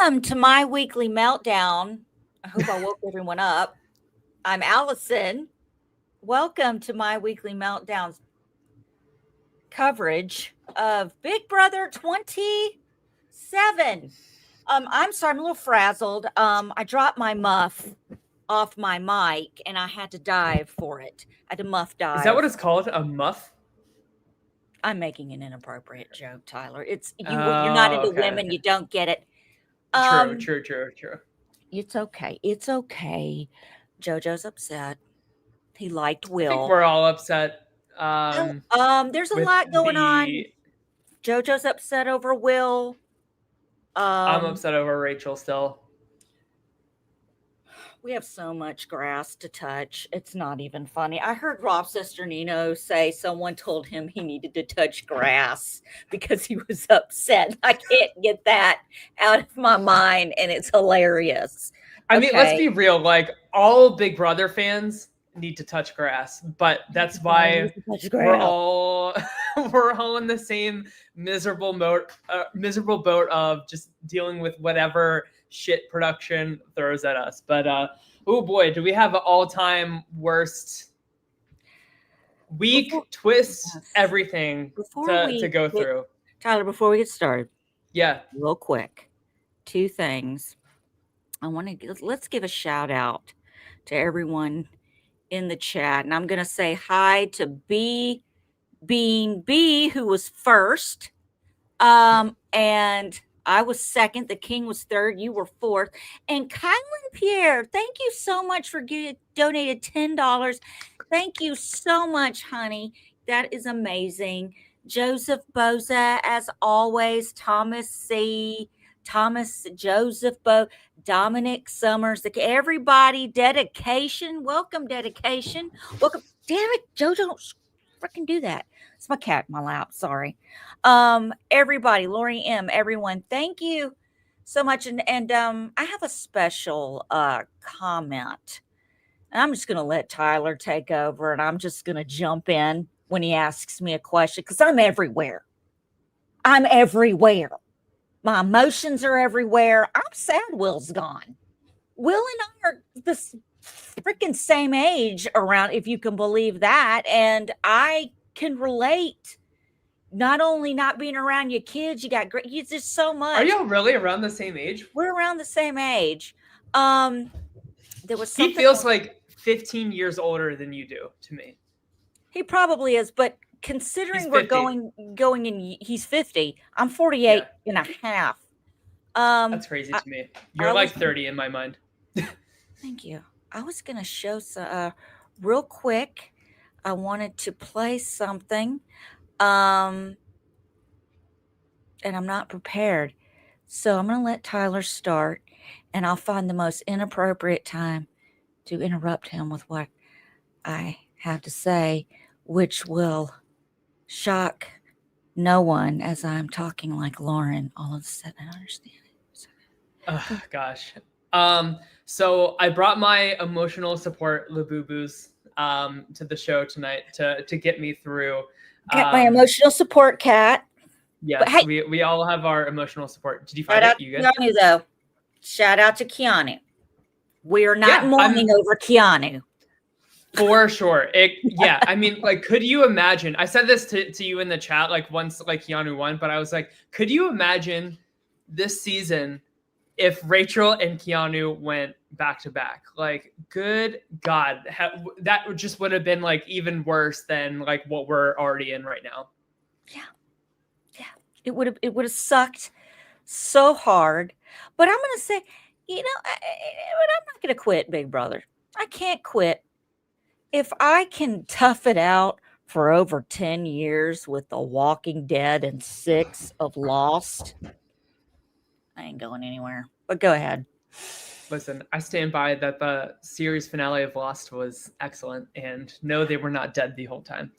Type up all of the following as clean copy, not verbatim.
Welcome to my weekly meltdown. I hope I woke everyone up. I'm Allison. Welcome to my weekly meltdown coverage of Big Brother 27. I'm sorry, I'm a little frazzled. I dropped my muff off my mic and I had to dive for it. I had to muff dive. Is that what it's called? A muff? I'm making an inappropriate joke, Tyler. You're not into women, you don't get it. True. It's okay. It's okay. JoJo's upset. He liked Will. I think we're all upset. There's a lot going on. JoJo's upset over Will. I'm upset over Rachel still. We have so much grass to touch. It's not even funny. I heard Rob's sister Nino say someone told him he needed to touch grass because he was upset. I can't get that out of my mind, and it's hilarious. I mean, let's be real. Like, all Big Brother fans need to touch grass, but that's why we're all in the same miserable boat of just dealing with whatever shit production throws at us. But oh boy, do we have an all-time worst week, twist, everything to go through. Tyler, before we get started, real quick, two things. Let's give a shout out to everyone in the chat, and I'm going to say hi to B, who was first, and I was second. The King was third. You were fourth. And Kylan Pierre, thank you so much for donated $10. Thank you so much, honey. That is amazing. Joseph Boza, as always. Thomas C. Joseph Bo. Dominic Summers. Everybody. Dedication. Welcome, Dedication. Welcome. Damn it, Jojo, don't freaking do that. It's my cat in my lap. Sorry. Everybody, Lori M, everyone, thank you so much. And I have a special comment. And I'm just going to let Tyler take over, and I'm just going to jump in when he asks me a question, because I'm everywhere. My emotions are everywhere. I'm sad Will's gone. Will and I are this freaking same age around, if you can believe that. And I can relate. Not only not being around your kids, you got great. It's just so much. Are y'all really around the same age? We're around the same age. There was something. He feels like 15 years older than you do to me. He probably is, but considering we're going in, he's 50. I'm 48 and a half. That's crazy to me. You're like 30 in my mind. Thank you. I was going to show real quick. I wanted to play something. And I'm not prepared. So I'm going to let Tyler start, and I'll find the most inappropriate time to interrupt him with what I have to say, which will shock no one, as I'm talking like Lauren all of a sudden. I understand it. Oh, gosh. So I brought my emotional support Labubu's to the show tonight to get me through. Got my emotional support cat. Yes, hey, we all have our emotional support. Did you find it? You good? Keanu, though. Shout out to Keanu. We are not mourning over Keanu. For sure. I mean, like, could you imagine? I said this to you in the chat, like, once, like, Keanu won, but I was like, could you imagine this season if Rachel and Keanu went back to back? Like, good God, that just would have been, like, even worse than, like, what we're already in right now. Yeah. It would have sucked so hard. But I'm going to say, I'm not going to quit, Big Brother. I can't quit. If I can tough it out for over 10 years with The Walking Dead and 6 of Lost, I ain't going anywhere. But go ahead. Listen, I stand by that the series finale of Lost was excellent, and no, they were not dead the whole time.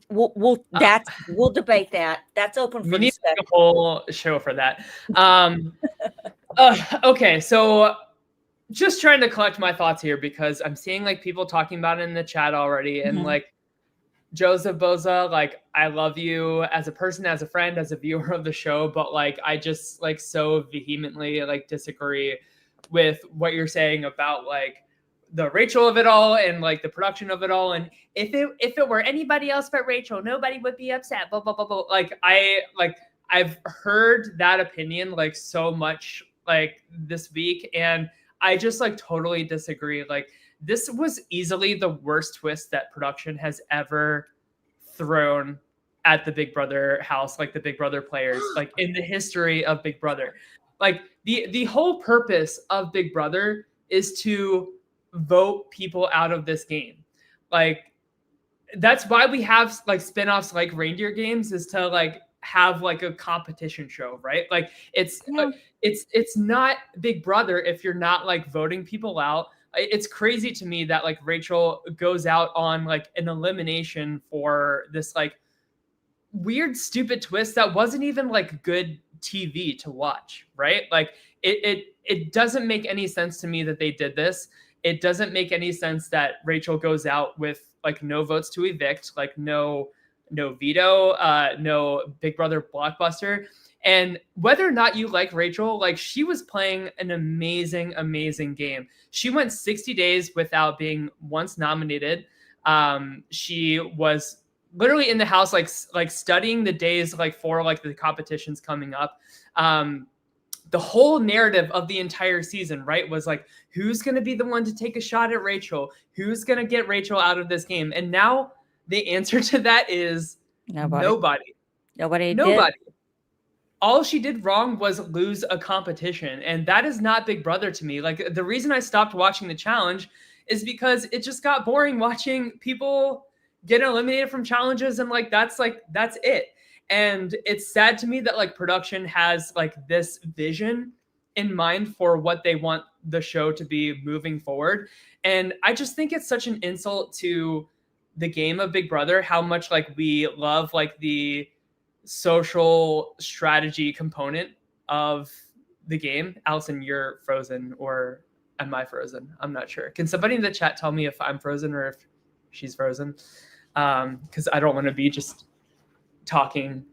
We'll debate that. That's open for we need a whole show for that. Okay, so just trying to collect my thoughts here, because I'm seeing, like, people talking about it in the chat already, and like, Joseph Boza, like, I love you as a person, as a friend, as a viewer of the show, but like, I just like so vehemently like disagree with what you're saying about like the Rachel of it all and like the production of it all. And if it were anybody else but Rachel, nobody would be upset. Blah blah blah blah. I've heard that opinion like so much like this week, and I just like totally disagree. Like, this was easily the worst twist that production has ever thrown at the Big Brother house, like the Big Brother players, like in the history of Big Brother. Like the whole purpose of Big Brother is to vote people out of this game. Like, that's why we have like spin-offs like Reindeer Games, is to like have like a competition show, right? Like, it's not Big Brother if you're not like voting people out. It's crazy to me that like Rachel goes out on like an elimination for this like weird stupid twist that wasn't even like good TV to watch, right? Like, it doesn't make any sense to me that they did this. It doesn't make any sense that Rachel goes out with like no votes to evict, like no veto, no Big Brother blockbuster. And whether or not you like Rachel, like, she was playing an amazing, amazing game. She went 60 days without being once nominated. She was literally in the house, like studying the days, like for like the competitions coming up. The whole narrative of the entire season, right, was like, who's going to be the one to take a shot at Rachel? Who's going to get Rachel out of this game? And now the answer to that is nobody. Nobody. All she did wrong was lose a competition. And that is not Big Brother to me. Like, the reason I stopped watching the challenge is because it just got boring watching people get eliminated from challenges. And like, that's it. And it's sad to me that like production has like this vision in mind for what they want the show to be moving forward. And I just think it's such an insult to the game of Big Brother, how much like we love like the social strategy component of the game. Allison, you're frozen, or am I frozen? I'm not sure. Can somebody in the chat tell me if I'm frozen or if she's frozen? Because I don't want to be just talking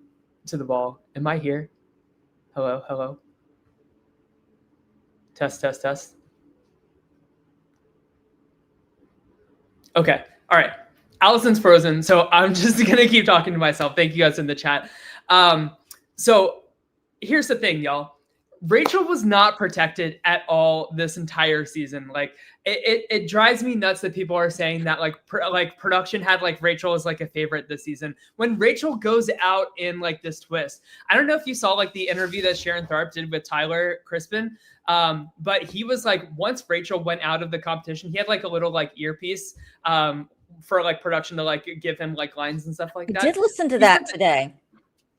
to the ball. Am I here? Hello. Test. Okay. All right. Allison's frozen, so I'm just gonna keep talking to myself. Thank you guys in the chat. So here's the thing, y'all. Rachel was not protected at all this entire season. Like, it drives me nuts that people are saying that like production had like Rachel as like a favorite this season, when Rachel goes out in like this twist. I don't know if you saw like the interview that Sharon Tharp did with Tyler Crispin, but he was like, once Rachel went out of the competition, he had like a little like earpiece for like production to like give him like lines and stuff like that. I did listen to that today.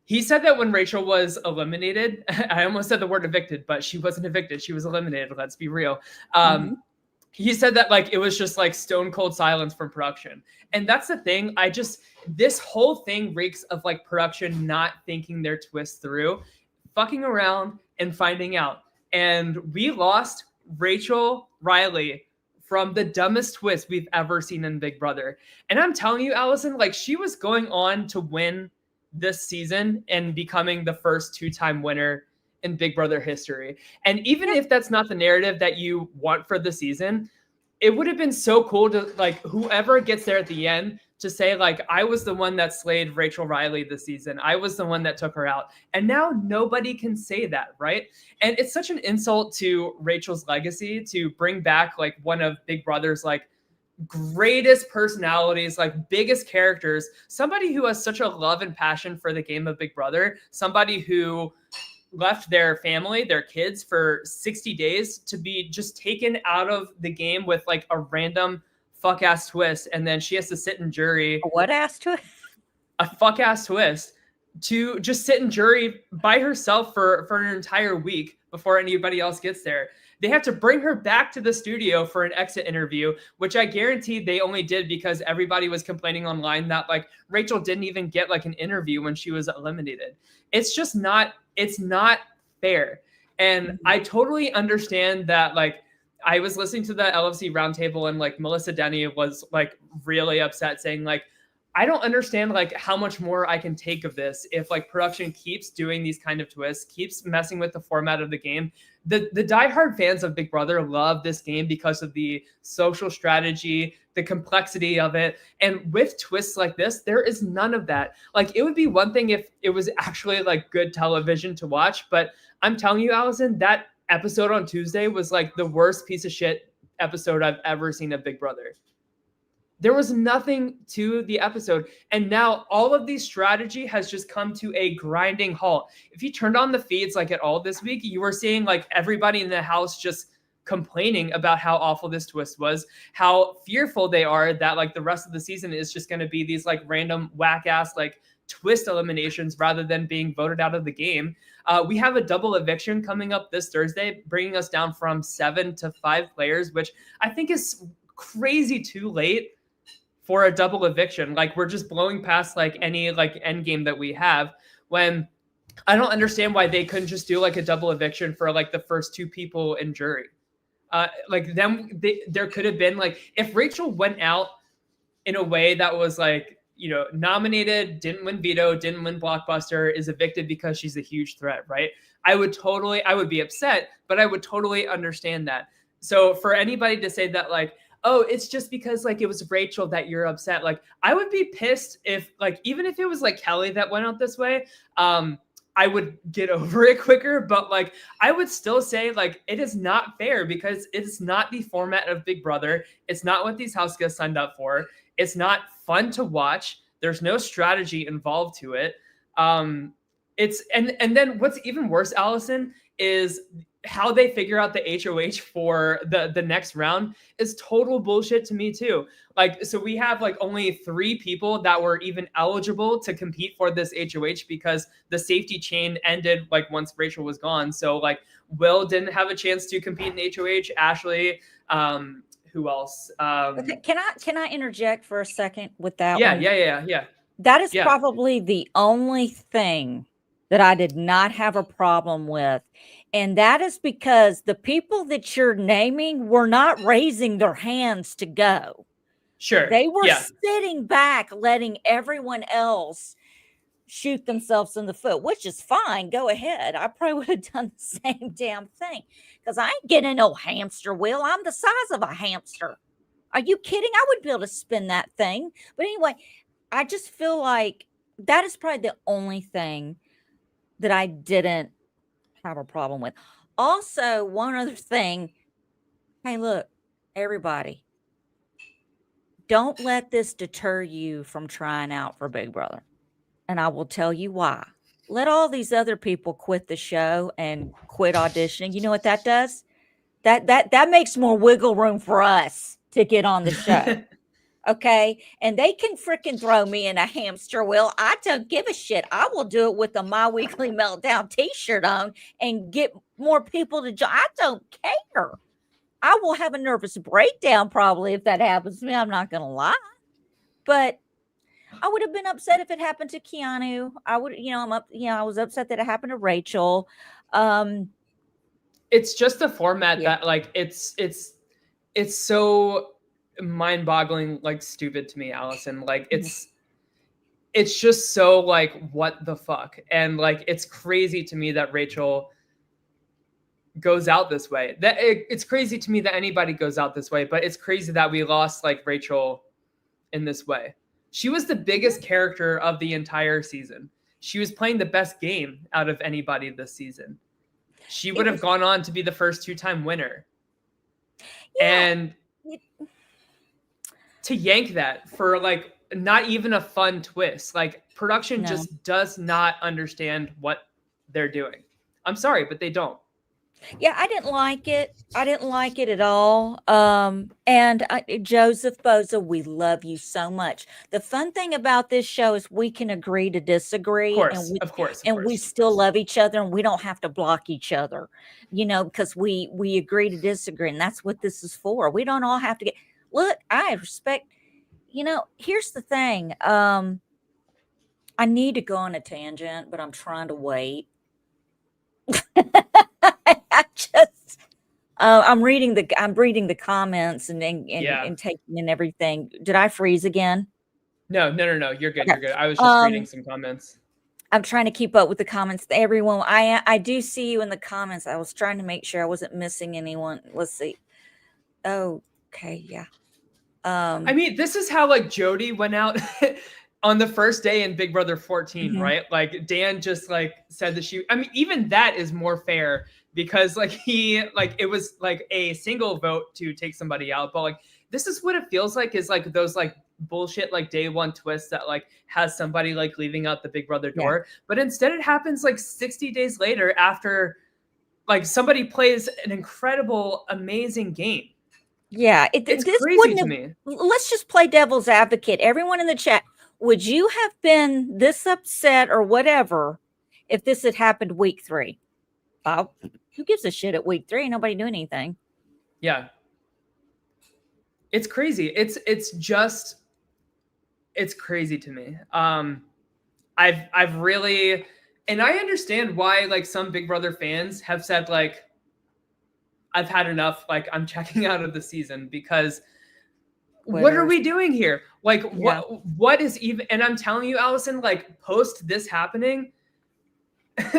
He said that when Rachel was eliminated, I almost said the word evicted, but she wasn't evicted. She was eliminated. Let's be real. He said that like it was just like stone cold silence from production. And that's the thing. This whole thing reeks of like production not thinking their twist through, fucking around and finding out. And we lost Rachel Riley from the dumbest twist we've ever seen in Big Brother. And I'm telling you, Allison, like, she was going on to win this season and becoming the first two-time winner in Big Brother history. And even if that's not the narrative that you want for the season, it would have been so cool to like whoever gets there at the end to say like, I was the one that slayed Rachel Riley this season. I was the one that took her out. And now nobody can say that, right? And it's such an insult to Rachel's legacy to bring back like one of Big Brother's like greatest personalities, like biggest characters, somebody who has such a love and passion for the game of Big Brother, somebody who left their family, their kids for 60 days to be just taken out of the game with like a random fuck ass twist. And then she has to sit in jury. What ass twist? A fuck ass twist to just sit in jury by herself for an entire week before anybody else gets there. They have to bring her back to the studio for an exit interview, which I guarantee they only did because everybody was complaining online that like Rachel didn't even get like an interview when she was eliminated. It's just not, it's not fair. And I totally understand that like I was listening to the LFC roundtable and like Melissa Denny was like really upset saying like, I don't understand like how much more I can take of this if like production keeps doing these kind of twists, keeps messing with the format of the game. The diehard fans of Big Brother love this game because of the social strategy, the complexity of it. And with twists like this, there is none of that. Like it would be one thing if it was actually like good television to watch, but I'm telling you, Allison, that episode on Tuesday was like the worst piece of shit episode I've ever seen of Big Brother. There was nothing to the episode. And now all of the strategy has just come to a grinding halt. If you turned on the feeds like at all this week, you were seeing like everybody in the house just complaining about how awful this twist was, how fearful they are that like the rest of the season is just going to be these like random whack ass like twist eliminations rather than being voted out of the game. We have a double eviction coming up this Thursday, bringing us down from 7 to 5 players, which I think is crazy too late for a double eviction. Like we're just blowing past like any like end game that we have, when I don't understand why they couldn't just do like a double eviction for like the first 2 people in jury. Like them, there could have been like, if Rachel went out in a way that was like, you know, nominated, didn't win veto, didn't win blockbuster, is evicted because she's a huge threat, right? I would be upset, but I would totally understand that. So for anybody to say that like, oh, it's just because like it was Rachel that you're upset, like I would be pissed if like, even if it was like Kelly that went out this way, I would get over it quicker. But like, I would still say like, it is not fair because it's not the format of Big Brother. It's not what these house guests signed up for. It's not fun to watch. There's no strategy involved to it. It's and then what's even worse, Allison, is how they figure out the HOH for the next round is total bullshit to me too. Like, so we have like only 3 people that were even eligible to compete for this HOH because the safety chain ended like once Rachel was gone. So like Will didn't have a chance to compete in HOH. Ashley, who else? Can I interject for a second with that Yeah, one? yeah. That is probably the only thing that I did not have a problem with. And that is because the people that you're naming were not raising their hands to go. Sure. They were sitting back, letting everyone else shoot themselves in the foot, which is fine. Go ahead. I probably would have done the same damn thing because I ain't getting no hamster wheel. I'm the size of a hamster. Are you kidding? I would be able to spin that thing. But anyway, I just feel like that is probably the only thing that I didn't have a problem with. Also, one other thing. Hey, look, everybody, don't let this deter you from trying out for Big Brother. And I will tell you why. Let all these other people quit the show and quit auditioning. You know what that does? That makes more wiggle room for us to get on the show. Okay. And they can freaking throw me in a hamster wheel. I don't give a shit. I will do it with a My Weekly Meltdown t-shirt on and get more people to join. I don't care. I will have a nervous breakdown probably if that happens to me. I'm not going to lie. But I would have been upset if it happened to Keanu. I would, I was upset that it happened to Rachel. It's just a format that like, it's so mind-boggling, like stupid to me, Allison. Like it's just so like, what the fuck? And like, it's crazy to me that Rachel goes out this way. It's crazy to me that anybody goes out this way, but it's crazy that we lost like Rachel in this way. She was the biggest character of the entire season. She was playing the best game out of anybody this season. She would have gone on to be the first 2-time winner. And to yank that for like not even a fun twist, like production just does not understand what they're doing. I'm sorry, but they don't. Yeah, I didn't like it. I didn't like it at all. And Joseph Boza, we love you so much. The fun thing about this show is we can agree to disagree. Of course. We still love each other and we don't have to block each other, because we agree to disagree. And that's what this is for. We don't all have to look, I respect, here's the thing. I need to go on a tangent, but I'm trying to wait. I'm reading the comments and taking in everything. Did I freeze again? No. You're good. Okay. You're good. I was just reading some comments. I'm trying to keep up with the comments. Everyone, I do see you in the comments. I was trying to make sure I wasn't missing anyone. Let's see. Oh, okay, yeah. I mean, this is how like Jody went out on the first day in Big Brother 14, right? Like Dan just like said that I mean, even that is more fair because like it was like a single vote to take somebody out, but like this is what it feels like is like those like bullshit like day one twists that like has somebody like leaving out the Big Brother door, but instead it happens like 60 days later after like somebody plays an incredible, amazing game. Yeah, it's this crazy to me. Let's just play devil's advocate. Everyone in the chat, would you have been this upset or whatever if this had happened week 3? Who gives a shit at week 3? Ain't nobody doing anything. Yeah. It's crazy. It's crazy to me. I've really, and I understand why like some Big Brother fans have said like, I've had enough. Like I'm checking out of the season because what are we doing here? Like what is even, and I'm telling you, Allison, like post this happening,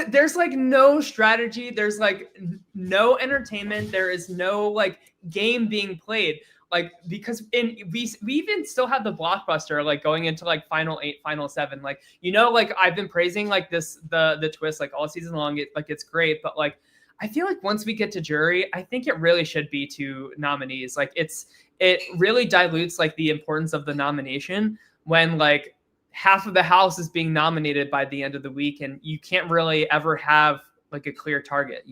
there's like no strategy. There's like no entertainment. There is no like game being played. Like because we even still have the blockbuster like going into like final 8, final 7. Like like I've been praising like the twist like all season long. It's great, but like I feel like once we get to jury, I think it really should be 2 nominees. Like it really dilutes like the importance of the nomination when like half of the house is being nominated by the end of the week, and you can't really ever have like a clear target.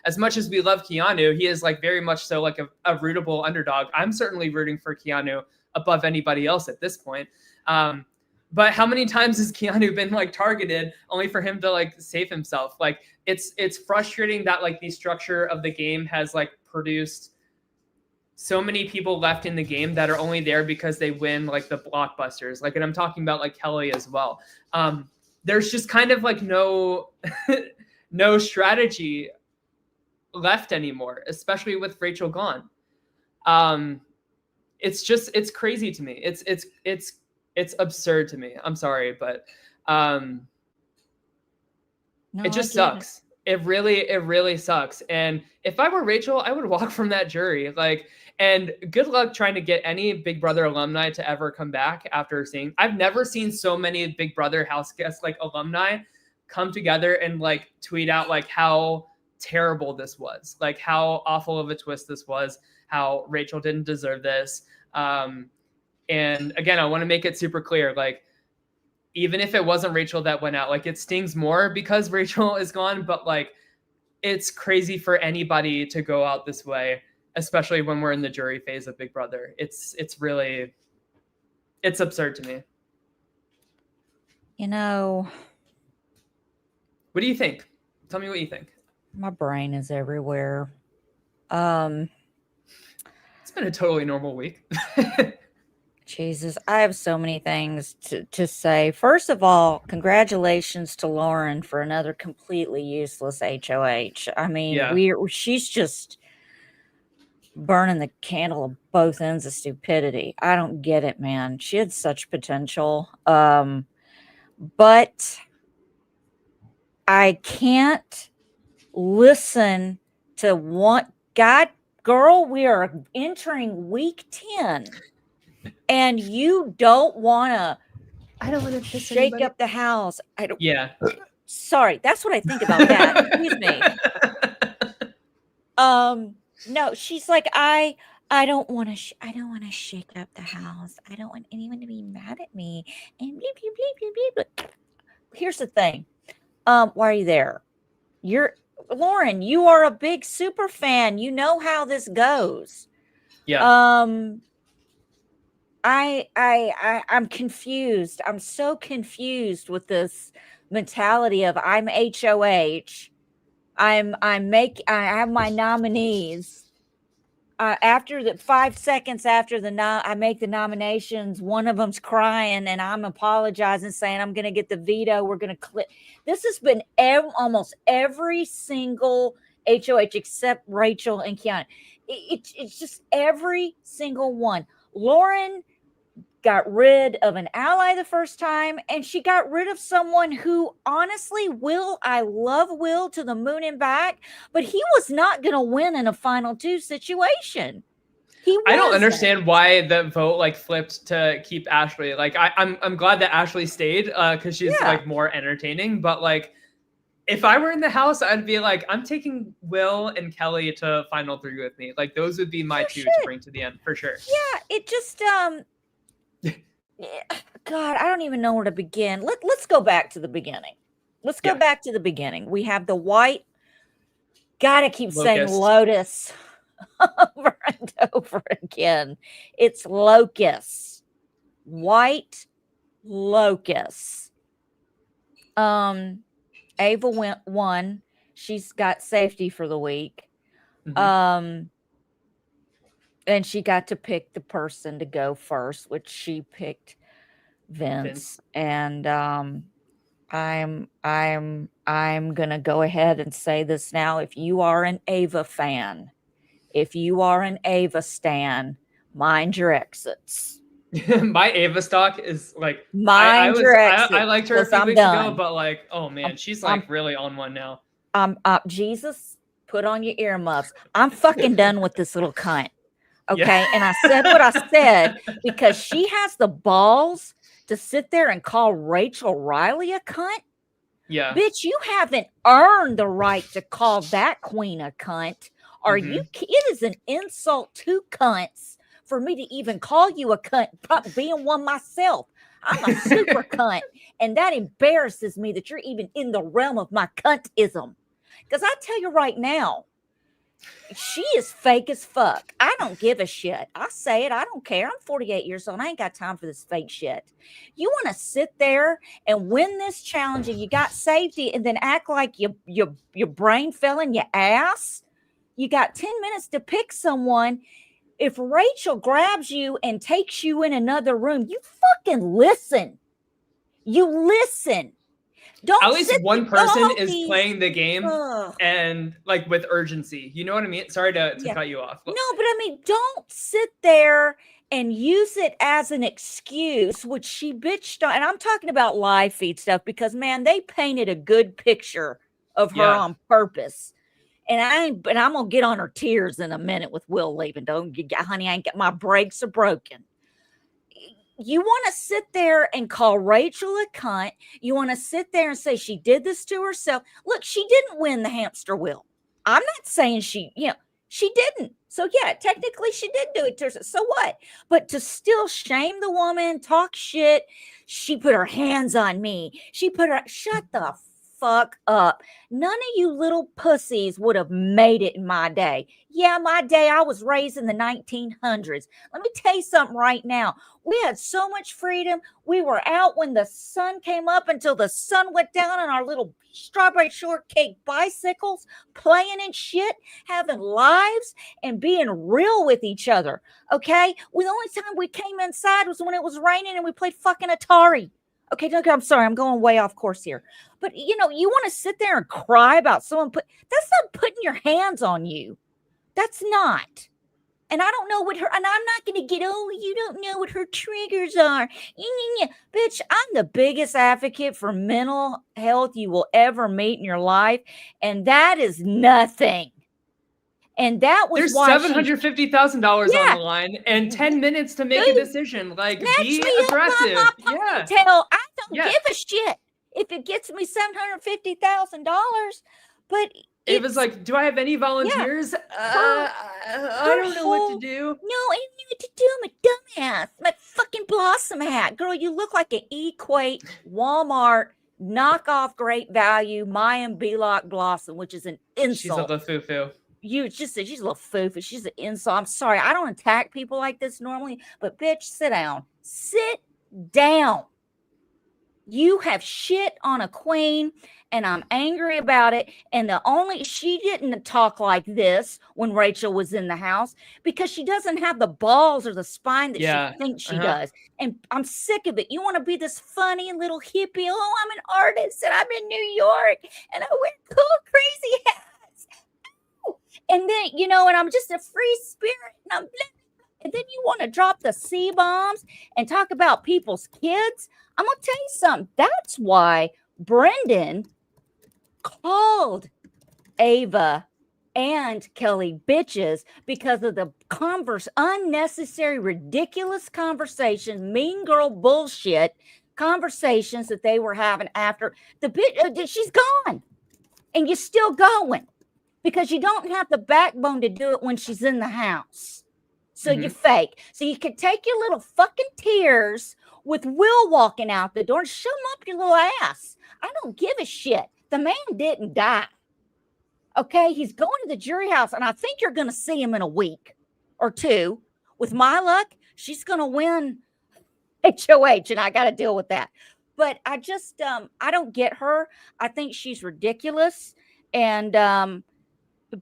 As much as we love Keanu, he is like very much so like a rootable underdog. I'm certainly rooting for Keanu above anybody else at this point. But how many times has Keanu been like targeted only for him to like save himself? Like it's frustrating that like the structure of the game has like produced so many people left in the game that are only there because they win like the blockbusters. Like, and I'm talking about like Kelly as well. There's just kind of like no strategy left anymore, especially with Rachel gone. It's crazy to me. It's absurd to me. I'm sorry, but it just sucks. It really sucks. And if I were Rachel, I would walk from that jury. Like, and good luck trying to get any Big Brother alumni to ever come back after seeing. I've never seen so many Big Brother Houseguest like alumni come together and like tweet out like how terrible this was, like how awful of a twist this was, how Rachel didn't deserve this. And again, I want to make it super clear, like, even if it wasn't Rachel that went out, like it stings more because Rachel is gone, but like it's crazy for anybody to go out this way, especially when we're in the jury phase of Big Brother. It's absurd to me. What do you think? Tell me what you think. My brain is everywhere. It's been a totally normal week. Jesus, I have so many things to say. First of all, congratulations to Lauren for another completely useless HOH. I mean, she's just burning the candle at both ends of stupidity. I don't get it, man. She had such potential. But I can't listen to girl, we are entering week 10. And you don't want to. I don't want to shake up the house. I don't. Yeah. Sorry, that's what I think about that. Excuse me. No, she's like I don't want to. I don't want to shake up the house. I don't want anyone to be mad at me. And bleep bleep bleep bleep bleep. Here's the thing. Why are you there? Lauren. You are a big super fan. You know how this goes. Yeah. I'm confused. I'm so confused with this mentality of I'm HOH. I have my nominees. After the 5 seconds after I make the nominations, one of them's crying and I'm apologizing, saying I'm going to get the veto. We're going to click. This has been almost every single HOH except Rachel and Keanu. It's just every single one. Lauren got rid of an ally the first time, and she got rid of someone who, honestly, I love Will to the moon and back, but he was not going to win in a final two situation. I don't understand why the vote like flipped to keep Ashley. Like I'm glad that Ashley stayed because she's like more entertaining. But like if I were in the house, I'd be like, I'm taking Will and Kelly to final three with me. Like those would be my two to bring to the end for sure. Yeah, it just God, I don't even know where to begin. Let's go back to the beginning. Let's go back to the beginning. We have the white. Gotta keep saying Lotus over and over again. It's Locust. White Locust. Ava won. She's got safety for the week. And she got to pick the person to go first, which she picked Vince. And I'm gonna go ahead and say this now. If you are an Ava fan, if you are an Ava stan, mind your exits. My Ava stock is like mind your exits. I liked her a few weeks ago, but like, oh man, she's like really on one now. Jesus, put on your earmuffs. I'm fucking done with this little cunt. Okay. And I said what I said because she has the balls to sit there and call Rachel Riley a cunt. Yeah. Bitch, you haven't earned the right to call that queen a cunt. Are you? It is an insult to cunts for me to even call you a cunt, being one myself. I'm a super cunt. And that embarrasses me that you're even in the realm of my cuntism. Because I tell you right now, she is fake as fuck. I don't give a shit. I say it. I don't care. I'm 48 years old. I ain't got time for this fake shit. You want to sit there and win this challenge and you got safety and then act like your brain fell in your ass? You got 10 minutes to pick someone. If Rachel grabs you and takes you in another room, you fucking listen. You listen. Don't at least one person is playing the game and like with urgency. You know what I mean? Sorry to cut you off. No, but I mean, don't sit there and use it as an excuse, which she bitched on. And I'm talking about live feed stuff because, man, they painted a good picture of her on purpose. And I'm gonna get on her tears in a minute with Will leaving. Don't get, honey, my brakes are broken. You want to sit there and call Rachel a cunt. You want to sit there and say she did this to herself. Look, she didn't win the hamster wheel. I'm not saying she didn't. So yeah, technically she did do it to herself. So what? But to still shame the woman, talk shit. She put her hands on me. Shut the fuck up. None of you little pussies would have made it in my day. Yeah, my day, I was raised in the 1900s. Let me tell you something right now. We had so much freedom. We were out when the sun came up until the sun went down on our little strawberry shortcake bicycles, playing and shit, having lives and being real with each other. Okay? Well, the only time we came inside was when it was raining and we played fucking Atari. Okay, I'm sorry, I'm going way off course here. But, you want to sit there and cry about someone that's not putting your hands on you. That's not. And I don't know what and I'm not going to get, you don't know what her triggers are. Bitch, I'm the biggest advocate for mental health you will ever meet in your life. And that is nothing. And that was there's $750,000 on the line and 10 minutes to make a decision. Like, be aggressive. I don't give a shit if it gets me $750,000. But it was like, do I have any volunteers? I don't know what to do. No, I don't know what to do. I'm a dumbass. My fucking Blossom hat. Girl, you look like an Equate Walmart knockoff Great Value Mayan Belock Blossom, which is an insult. She's a little foo-foo. You just said she's a little foo-foo. She's an insult. I'm sorry. I don't attack people like this normally, but bitch, sit down. Sit down. You have shit on a queen, and I'm angry about it. And she didn't talk like this when Rachel was in the house because she doesn't have the balls or the spine that she thinks she does. And I'm sick of it. You want to be this funny little hippie. Oh, I'm an artist and I'm in New York and I wear cool, crazy hats. And then, and I'm just a free spirit and I'm And then you want to drop the C-bombs and talk about people's kids. I'm going to tell you something. That's why Brendan called Ava and Kelly bitches, because of the unnecessary, ridiculous conversations, mean girl bullshit conversations that they were having after the bitch. She's gone, and you're still going because you don't have the backbone to do it when she's in the house. So you fake. So you could take your little fucking tears with Will walking out the door and shove him up your little ass. I don't give a shit. The man didn't die. Okay, he's going to the jury house, and I think you're going to see him in a week or two. With my luck, she's going to win HOH, and I got to deal with that. But I just, I don't get her. I think she's ridiculous. And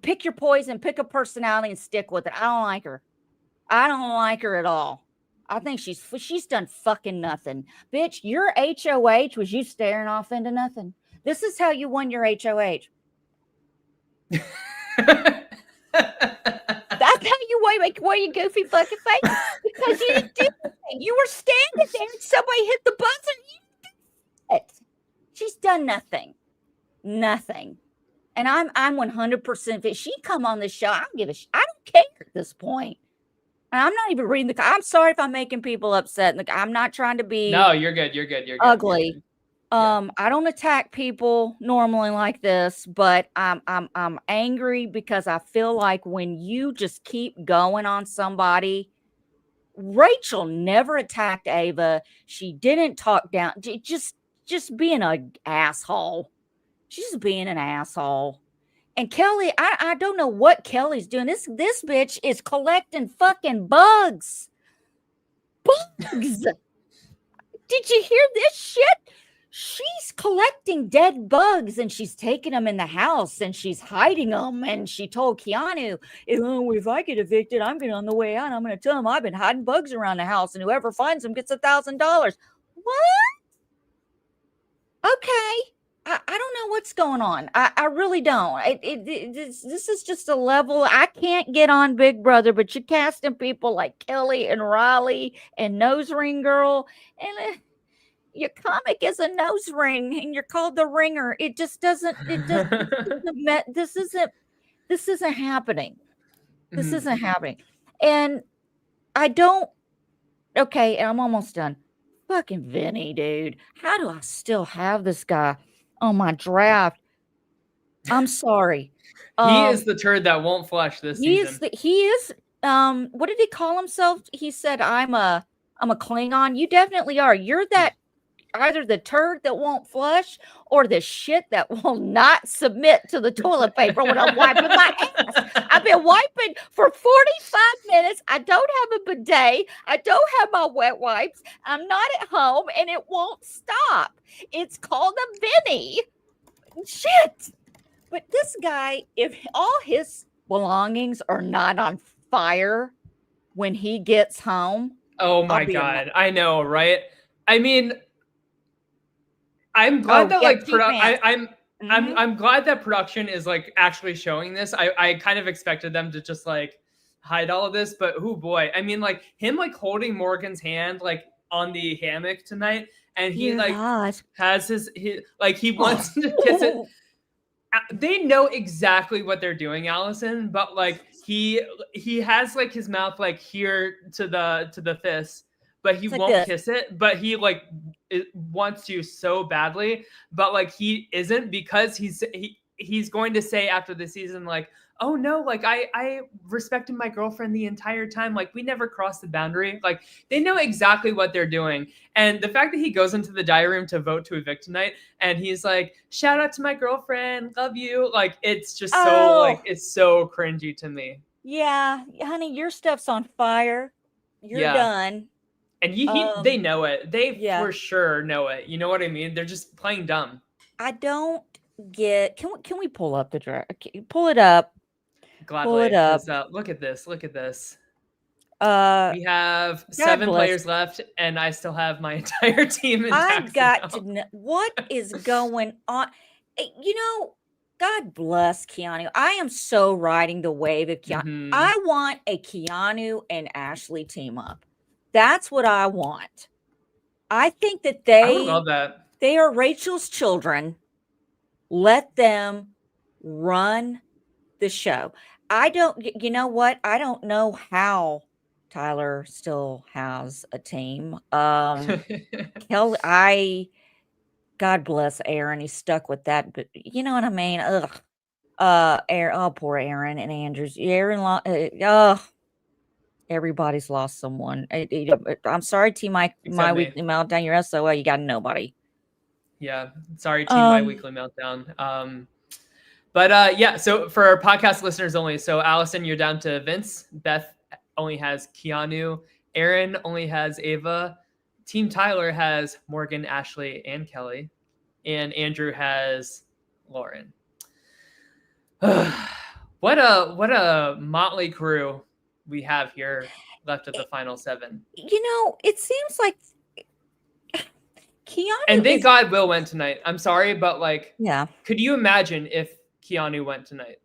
pick your poison, pick a personality, and stick with it. I don't like her. I don't like her at all. I think she's done fucking nothing. Bitch, your HOH was you staring off into nothing. This is how you won your HOH. That's how you wear your goofy fucking face, because you didn't do anything. You were standing there and somebody hit the buzzer and you did it. She's done nothing. And I'm 100% if she come on this show, I don't give a shit. I don't care at this point. And I'm not even reading the. I'm sorry if I'm making people upset. I'm not trying to be. No, you're good. You're ugly. I don't attack people normally like this, but I'm angry because I feel like when you just keep going on somebody. Rachel never attacked Ava. She didn't talk down. Just being an asshole. She's just being an asshole. And Kelly, I don't know what Kelly's doing. This bitch is collecting fucking bugs. Bugs. Did you hear this shit? She's collecting dead bugs and she's taking them in the house and she's hiding them. And she told Keanu, if I get evicted, I'm going on the way out. I'm going to tell him I've been hiding bugs around the house, and whoever finds them gets $1,000. What? Okay. I don't know what's going on. I really don't. This is just a level. I can't get on Big Brother, but you're casting people like Kelly and Riley and Nose Ring Girl, and your comic is a nose ring, and you're called the Ringer. It just doesn't. This isn't happening. This isn't happening, and I don't. Okay, and I'm almost done. Fucking Vinny, dude. How do I still have this guy on my draft? I'm sorry. He is the turd that won't flush this season. He is. What did he call himself? He said, I'm a Klingon. You definitely are. You're that, either the turd that won't flush or the shit that will not submit to the toilet paper when I'm wiping my ass. I've been wiping for 45 minutes. I don't have a bidet. I don't have my wet wipes. I'm not at home, and it won't stop. It's called a Vinny. Shit. But this guy, if all his belongings are not on fire when he gets home. Oh my God. I know, right? I mean, I'm glad that I'm glad that production is like actually showing this. I kind of expected them to just like hide all of this, but oh boy. I mean, like him like holding Morgan's hand like on the hammock tonight, and he has his like he wants to kiss it. They know exactly what they're doing, Allison, but like he has like his mouth like here to the fist, but he won't kiss it, but he like wants to so badly, but like he isn't, because he's going to say after the season like, oh no, like I respected my girlfriend the entire time, like we never crossed the boundary. Like they know exactly what they're doing. And the fact that he goes into the diary room to vote to evict tonight and he's like, shout out to my girlfriend, love you, like it's just so like it's so cringy to me. Yeah, honey, your stuff's on fire. You're done. And they know it. They for sure know it. You know what I mean? They're just playing dumb. I don't get. Can we pull up the draft? Pull it up. Gladly. Pull it up. Look at this. Look at this. We have 7 players left, and I still have my entire team. I've got to know what is going on. You know, God bless Keanu. I am so riding the wave of Keanu. Mm-hmm. I want a Keanu and Ashley team up. That's what I want. I think that I would love that. they are Rachel's children. Let them run the show. I don't, you know what? I don't know how Tyler still has a team. Kelly, God bless Aaron. He's stuck with that, but you know what I mean? Ugh. Aaron, oh, poor Aaron and Andrews. Everybody's lost someone. I'm sorry, Team My Except me. Weekly Meltdown. You're SOL. You got nobody. Yeah. Sorry, Team My Weekly Meltdown. But yeah, so for our podcast listeners only, so Allison, you're down to Vince. Beth only has Keanu. Aaron only has Ava. Team Tyler has Morgan, Ashley, and Kelly. And Andrew has Lauren. What a motley crew we have here left of the final 7. You know, it seems like Keanu. And thank God Will went tonight. I'm sorry, but like, yeah. Could you imagine if Keanu went tonight?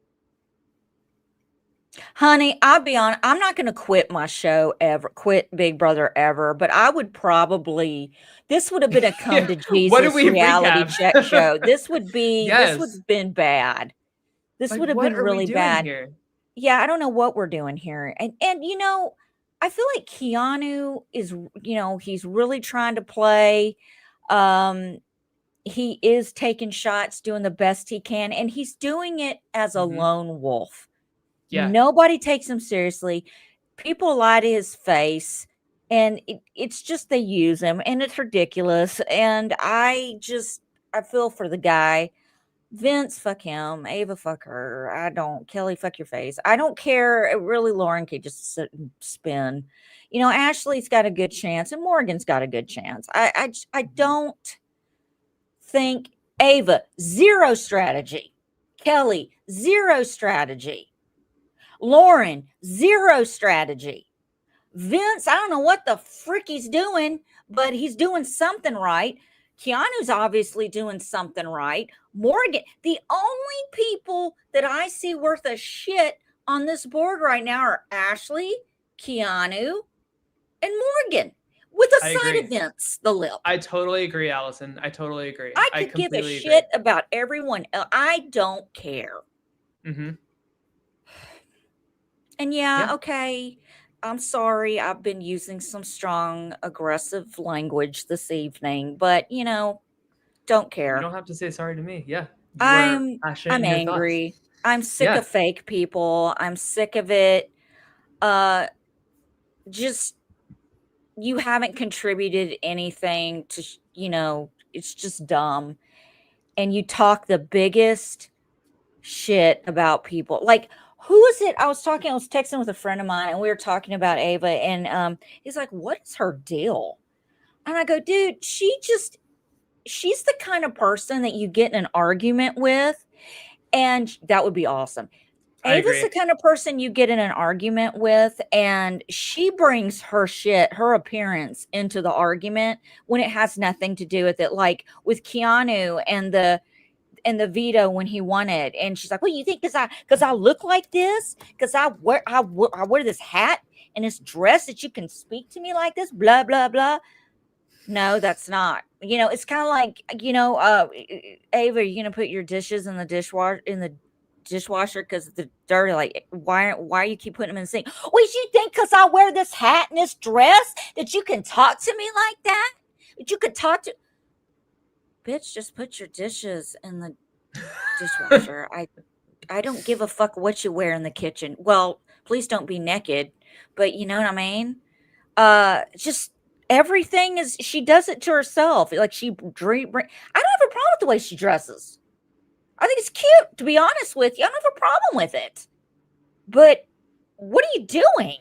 Honey, I'll be honest. I'm not going to quit my show ever, quit Big Brother ever, but I would probably, this would have been a come to Jesus reality check show. This would be, this would have been bad. This would have been really bad. Here? Yeah, I don't know what we're doing here. And you know, I feel like Keanu is, you know, he's really trying to play. He is taking shots, doing the best he can, and he's doing it as a lone wolf. Yeah. Nobody takes him seriously. People lie to his face, and it's just they use him, and it's ridiculous. And I feel for the guy. Vince, fuck him. Ava, fuck her. I don't. Kelly, fuck your face. I don't care. Really, Lauren can just sit and spin. You know, Ashley's got a good chance, and Morgan's got a good chance. I don't think Ava, zero strategy. Kelly, zero strategy. Lauren, zero strategy. Vince, I don't know what the frick he's doing, but he's doing something right. Keanu's obviously doing something right. Morgan, the only people that I see worth a shit on this board right now are Ashley, Keanu, and Morgan. With a side of Vince, the lip. I totally agree, Allison. I totally agree. I could give a shit about everyone else. I don't care. Mm-hmm. And yeah, okay. I'm sorry. I've been using some strong, aggressive language this evening, but you know, don't care. You don't have to say sorry to me. Yeah. I'm angry. I'm sick of fake people. I'm sick of it. Just you haven't contributed anything to, you know, it's just dumb. And you talk the biggest shit about people. Like, who is it? I was texting with a friend of mine and we were talking about Ava, and he's like, what is her deal? And I go, dude, she's the kind of person that you get in an argument with, and that would be awesome. Ava's the kind of person you get in an argument with, and she brings her shit, her appearance into the argument when it has nothing to do with it. Like with Keanu and the veto when he won it, and she's like, "Well, you think because I look like this, because I wear this hat and this dress that you can speak to me like this, blah blah blah." No, that's not. You know, it's kind of like, you know, Ava, are you gonna put your dishes in the dishwasher because the dirty? Like, why you keep putting them in the sink? Well, you think because I wear this hat and this dress that you can talk to me like that? That you could talk to? Bitch, just put your dishes in the dishwasher. I don't give a fuck what you wear in the kitchen. Well, please don't be naked, but you know what I mean? Just everything is, she does it to herself. Like I don't have a problem with the way she dresses. I think it's cute, to be honest with you. I don't have a problem with it. But what are you doing?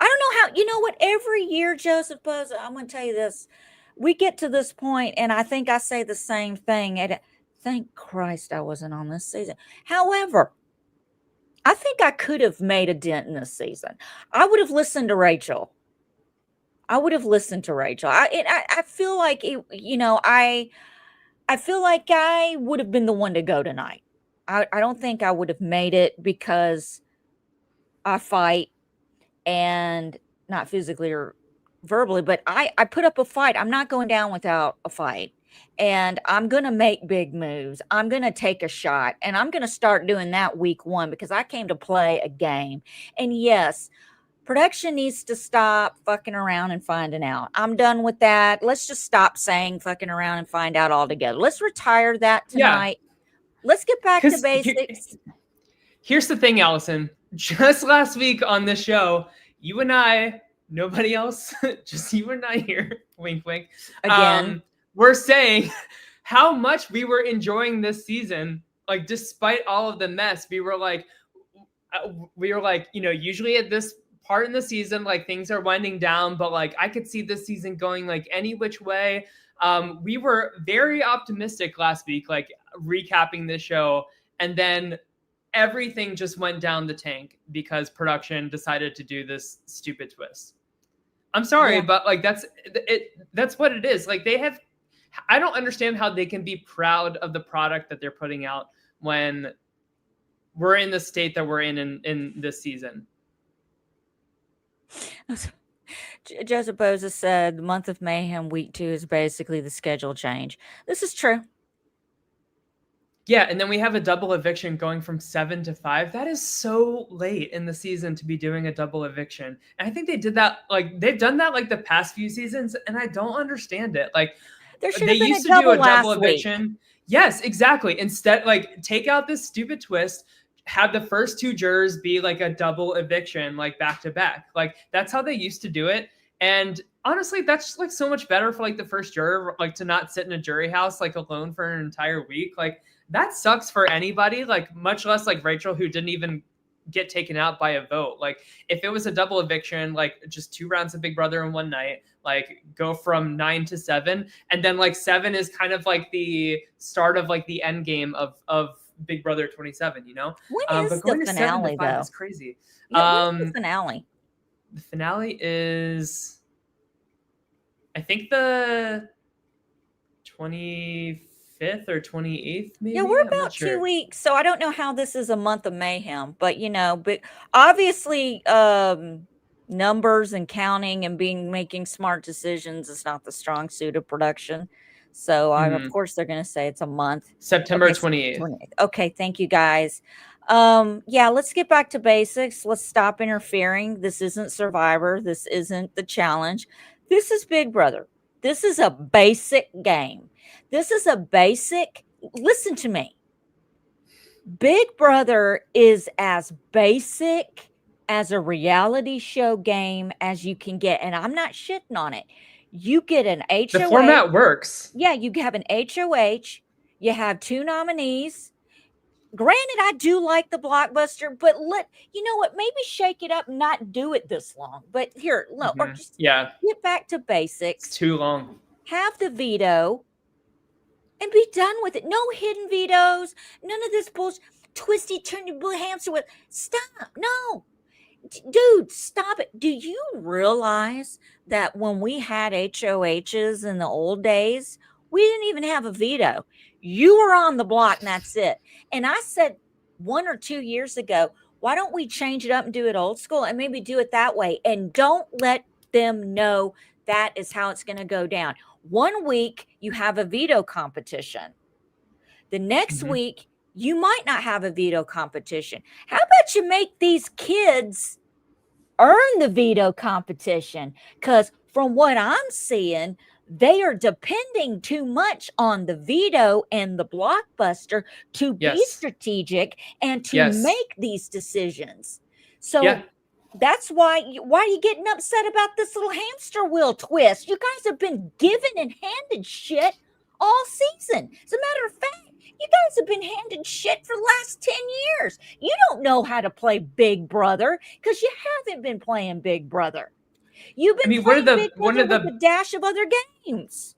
I don't know how, you know what, every year, Joseph Buzz, I'm going to tell you this. We get to this point, and I think I say the same thing. And thank Christ I wasn't on this season. However, I think I could have made a dent in this season. I would have listened to Rachel. I feel like, you know, I I feel like I would have been the one to go tonight. I don't think I would have made it because I fight and not physically or verbally, but I put up a fight. I'm not going down without a fight. And I'm going to make big moves. I'm going to take a shot and I'm going to start doing that week 1 because I came to play a game. And yes, production needs to stop fucking around and finding out. I'm done with that. Let's just stop saying fucking around and find out altogether. Let's retire that tonight. Let's get back to basics. Here's the thing, Allison. Just last week on this show, you and I, nobody else, just you and I here, wink, wink, Again, we're saying how much we were enjoying this season. Like, despite all of the mess, we were like, usually at this part in the season, like things are winding down, but like I could see this season going like any which way. We were very optimistic last week, like recapping this show, and then everything just went down the tank because production decided to do this stupid twist. I'm sorry, but like that's what it is. Like I don't understand how they can be proud of the product that they're putting out when we're in the state that we're in this season. Joseph Boza said the month of mayhem week 2 is basically the schedule change. This is true. Yeah, and then we have a double eviction going from 7 to 5. That is so late in the season to be doing a double eviction. And I think they did that, like they've done that like the past few seasons, and I don't understand it. Like there should have been a double eviction. Week. Yes, exactly. Instead, like take out this stupid twist, have the first 2 jurors be like a double eviction, like back to back. Like that's how they used to do it. And honestly, that's just like so much better for like the first juror, like to not sit in a jury house like alone for an entire week. Like that sucks for anybody, like much less like Rachel, who didn't even get taken out by a vote. Like if it was a double eviction, like just 2 rounds of Big Brother in one night, like go from 9 to 7. And then like 7 is kind of like the start of like the end game of Big Brother 27, you know? When is the finale though? Is crazy. Yeah, when is the finale? The finale is, I think the 25th or 28th, maybe. Yeah, we're about 2 weeks, so I don't know how this is a month of mayhem, but you know, but obviously, numbers and counting and making smart decisions is not the strong suit of production. So of course they're going to say it's a month. September 28th. Okay, thank you guys. Yeah, let's get back to basics. Let's stop interfering. This isn't Survivor. This isn't the challenge. This is Big Brother. This is a basic game. This is a basic, listen to me. Big Brother is as basic as a reality show game as you can get. And I'm not shitting on it. You get an HOH. The format works. Yeah, you have an HOH. You have 2 nominees. Granted, I do like the blockbuster, but you know what? Maybe shake it up and not do it this long. But here, look, or just get back to basics. It's too long. Have the veto and be done with it. No hidden vetoes. None of this bullshit. Twisty, turn your blue hamster with. Stop. No. Dude, stop it. Do you realize that when we had HOHs in the old days, we didn't even have a veto? You were on the block and that's it. And I said 1 or 2 years ago, why don't we change it up and do it old school and maybe do it that way? And don't let them know that is how it's going to go down. 1 week, you have a veto competition. The next week, you might not have a veto competition. How about you make these kids earn the veto competition? Because from what I'm seeing, they are depending too much on the veto and the blockbuster to be strategic and to make these decisions. So that's why are you getting upset about this little hamster wheel twist? You guys have been given and handed shit all season. As a matter of fact, you guys have been handed shit for the last 10 years. You don't know how to play Big Brother because you haven't been playing Big Brother. You've been playing Big Brother with a dash of other games.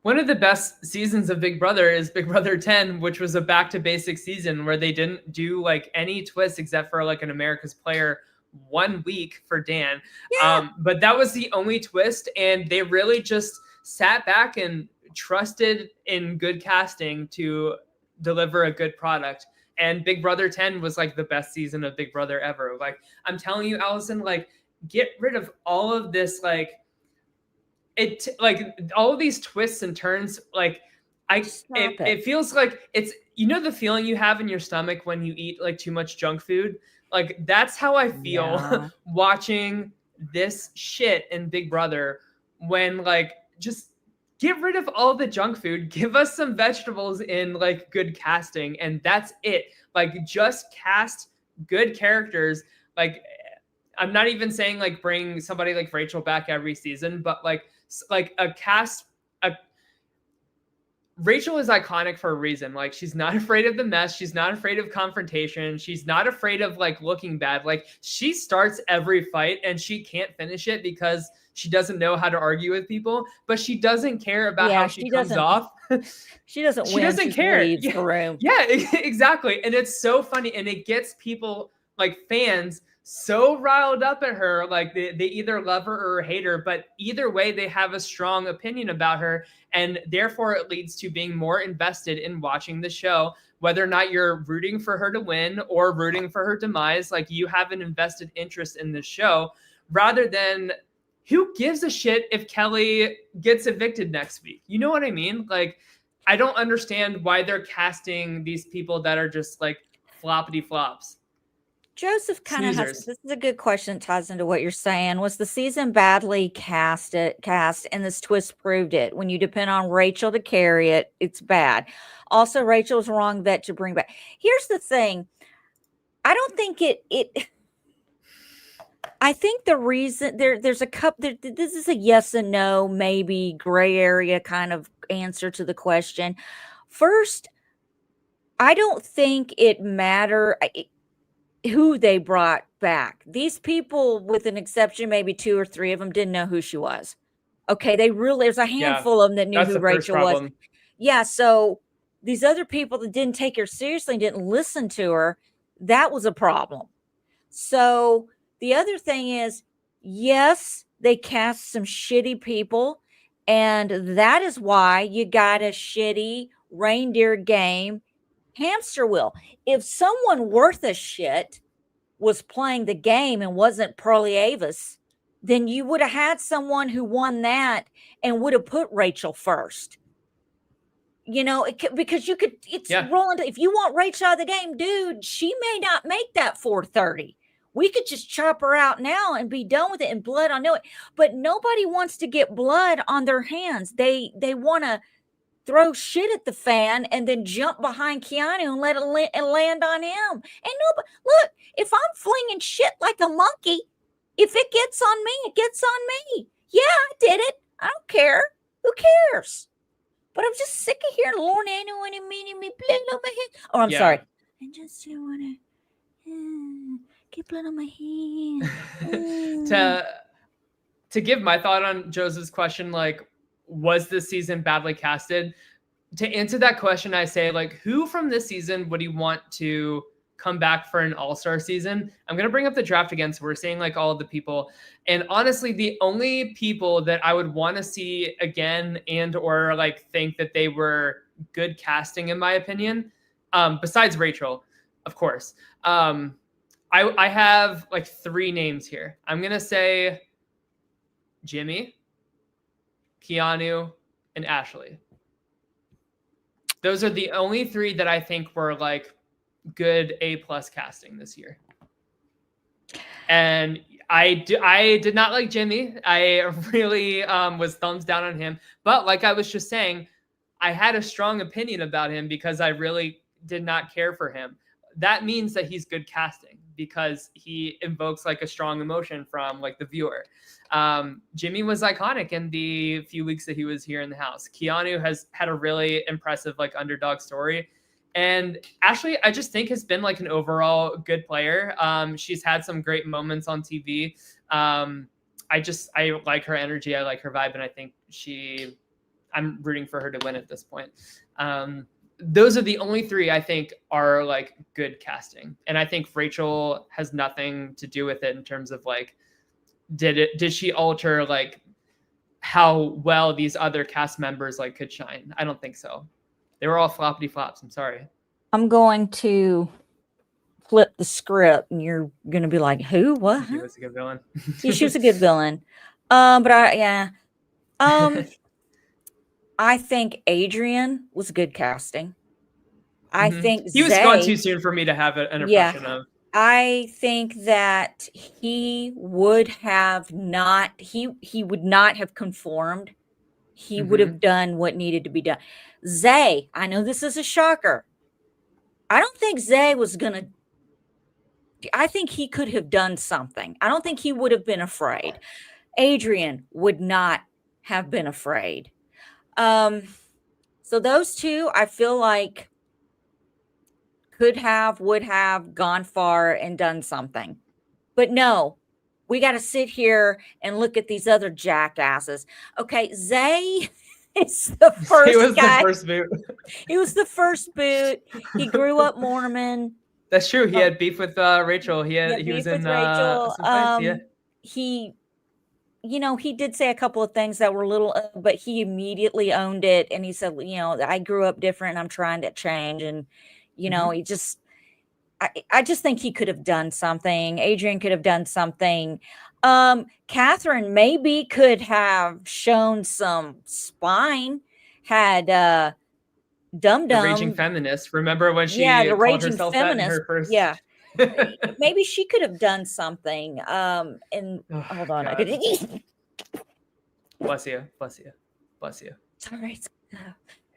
One of the best seasons of Big Brother is Big Brother 10, which was a back to basic season where they didn't do like any twists except for like an America's Player 1 week for Dan. But that was the only twist. And they really just sat back and trusted in good casting to deliver a good product. And Big Brother 10 was like the best season of Big Brother ever. Like, I'm telling you, Allison, like, get rid of all of this, like, all of these twists and turns. Like, it feels like it's, you know, the feeling you have in your stomach when you eat like too much junk food. Like, that's how I feel watching this shit in Big Brother, when like, just get rid of all the junk food, give us some vegetables in like good casting, and that's it. Like, just cast good characters. Like, I'm not even saying like bring somebody like Rachel back every season, but like a cast. Rachel is iconic for a reason. Like, she's not afraid of the mess. She's not afraid of confrontation. She's not afraid of like looking bad. Like, she starts every fight and she can't finish it because she doesn't know how to argue with people, but she doesn't care about how she comes off. She doesn't win. Doesn't care. Leaves the room. Yeah, exactly. And it's so funny. And it gets people, like fans, so riled up at her. Like, they either love her or hate her, but either way, they have a strong opinion about her. And therefore, it leads to being more invested in watching the show, whether or not you're rooting for her to win or rooting for her demise. Like, you have an invested interest in the show, rather than, who gives a shit if Kelly gets evicted next week? You know what I mean? Like, I don't understand why they're casting these people that are just like floppity flops. Joseph kind of has, this is a good question. It ties into what you're saying. Was the season badly cast, and this twist proved it? When you depend on Rachel to carry it, it's bad. Also, Rachel's wrong vet to bring back. Here's the thing. I don't think I think the reason there's a couple, this is a yes and no, maybe gray area kind of answer to the question. First, I don't think it matter who they brought back. These people, with an exception, maybe 2 or 3 of them, didn't know who she was. Okay, there's a handful of them that knew who Rachel was. Yeah, so these other people that didn't take her seriously and didn't listen to her, that was a problem. So the other thing is, yes, they cast some shitty people, and that is why you got a shitty reindeer game hamster wheel. If someone worth a shit was playing the game and wasn't Pearlie Avis, then you would have had someone who won that and would have put Rachel first. You know, because you could, it's rolling. If you want Rachel out of the game, dude, she may not make that 430. We could just chop her out now and be done with it, and blood on it. But nobody wants to get blood on their hands. They want to throw shit at the fan and then jump behind Keanu and let it land on him. And nobody, look, if I'm flinging shit like a monkey, if it gets on me, it gets on me. Yeah, I did it. I don't care. Who cares? But I'm just sick of hearing Lord Anno and meaning me blood on my head. Oh, I'm sorry. I just want to get blood on my hand. To give my thought on Joseph's question, like, was this season badly casted? To answer that question, I say, like, who from this season would you want to come back for an all-star season? I'm going to bring up the draft again, so we're seeing like all of the people. And honestly, the only people that I would want to see again and or like think that they were good casting, in my opinion, besides Rachel, of course, I have like 3 names here. I'm going to say Jimmy, Keanu, and Ashley. Those are the only 3 that I think were like good A+ casting this year. And I did not like Jimmy. I really was thumbs down on him. But like I was just saying, I had a strong opinion about him because I really did not care for him. That means that he's good casting because he invokes like a strong emotion from like the viewer. Jimmy was iconic in the few weeks that he was here in the house. Keanu has had a really impressive like underdog story. And Ashley, I just think has been like an overall good player. She's had some great moments on TV. I like her energy. I like her vibe. And I think I'm rooting for her to win at this point. Those are the only 3 I think are like good casting. And I think Rachel has nothing to do with it in terms of like, did she alter like how well these other cast members like could shine. I don't think so. They were all floppity flops. I'm sorry. I'm going to flip the script, and you're going to be like, "Who? What?" She was a good villain. Yeah, she was a good villain. I think Adrian was good casting. I think he was gone too Zay, soon for me to have an impression of. I think that he would not have conformed. He would have done what needed to be done. Zay, I know this is a shocker. I don't think Zay was going to. I think he could have done something. I don't think he would have been afraid. Adrian would not have been afraid. So those two, I feel like, would have gone far and done something. But no, we got to sit here and look at these other jackasses. Okay, Zay is the first He was guy. the first boot. He was the first boot. He grew up Mormon. That's true. He had beef with Rachel. He was in Rachel. some fights. Yeah. He did say a couple of things that were a little, but he immediately owned it. And he said, I grew up different and I'm trying to change. And, he just, I just think he could have done something. Adrian could have done something. Catherine maybe could have shown some spine, had Dum Dum. The raging feminist. Remember when she called herself that in her first? Yeah. Maybe she could have done something. Hold on. Bless you. Bless you. Bless you. It's all right.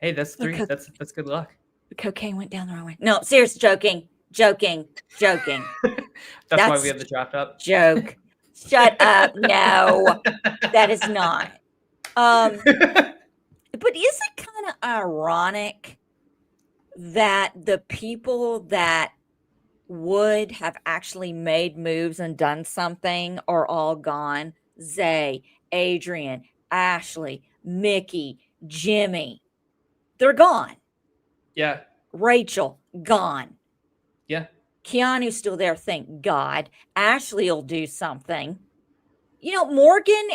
Hey, that's 3. That's good luck. The cocaine went down the wrong way. No, seriously, joking. That's why we have the draft up. Joke. Shut up. No, that is not. But is it kind of ironic that the people that would have actually made moves and done something are all gone? Zay, Adrian, Ashley, Mickey, Jimmy, they're gone. Yeah. Rachel, gone. Yeah. Keanu's still there, thank God. Ashley will do something. Morgan,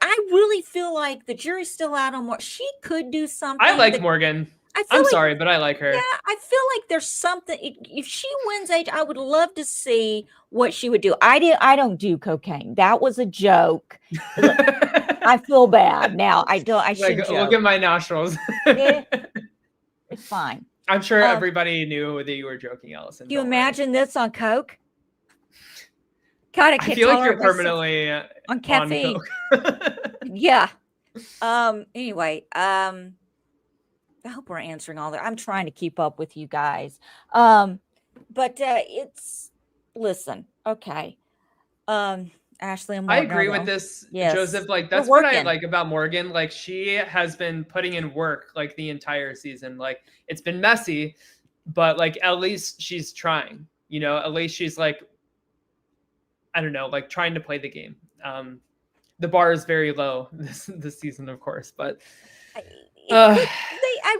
I really feel like the jury's still out on what she could do something. I like Morgan. I'm sorry, but I like her. Yeah, I feel like there's something. If she wins age, I would love to see what she would do. I don't do cocaine. That was a joke. I feel bad now. I don't. I should look at my nostrils. It's fine. I'm sure everybody knew that you were joking, Allison. You imagine this on coke? God, I feel like you're permanently on caffeine. Yeah. Anyway, I hope we're answering all that. I'm trying to keep up with you guys. But listen, okay. Ashley and Morgan, I agree with this, yes. Joseph. Like, that's what I like about Morgan. Like, she has been putting in work like the entire season. Like, it's been messy, but like at least she's trying. At least she's like, I don't know, like trying to play the game. The bar is very low this season, of course, but I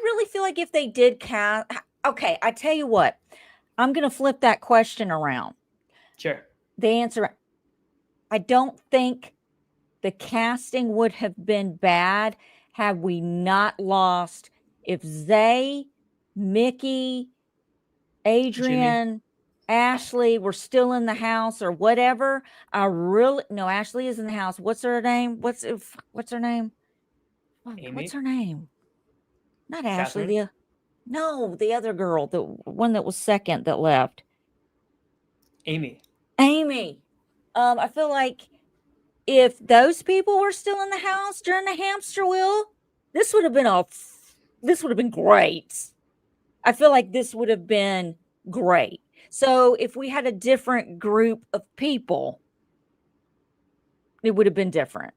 really feel like if they did cast, okay, I tell you what, I'm gonna flip that question around. Sure. The answer, I don't think the casting would have been bad had we not lost. If Zay, Mickey, Adrian, Jimmy, Ashley were still in the house or whatever, Ashley is in the house. What's her name? What's her name? Amy? What's her name? Not Ashley. Catherine? The other girl, the one that was second that left. Amy. I feel like if those people were still in the house during the hamster wheel, this would have been great. I feel like this would have been great. So if we had a different group of people, it would have been different.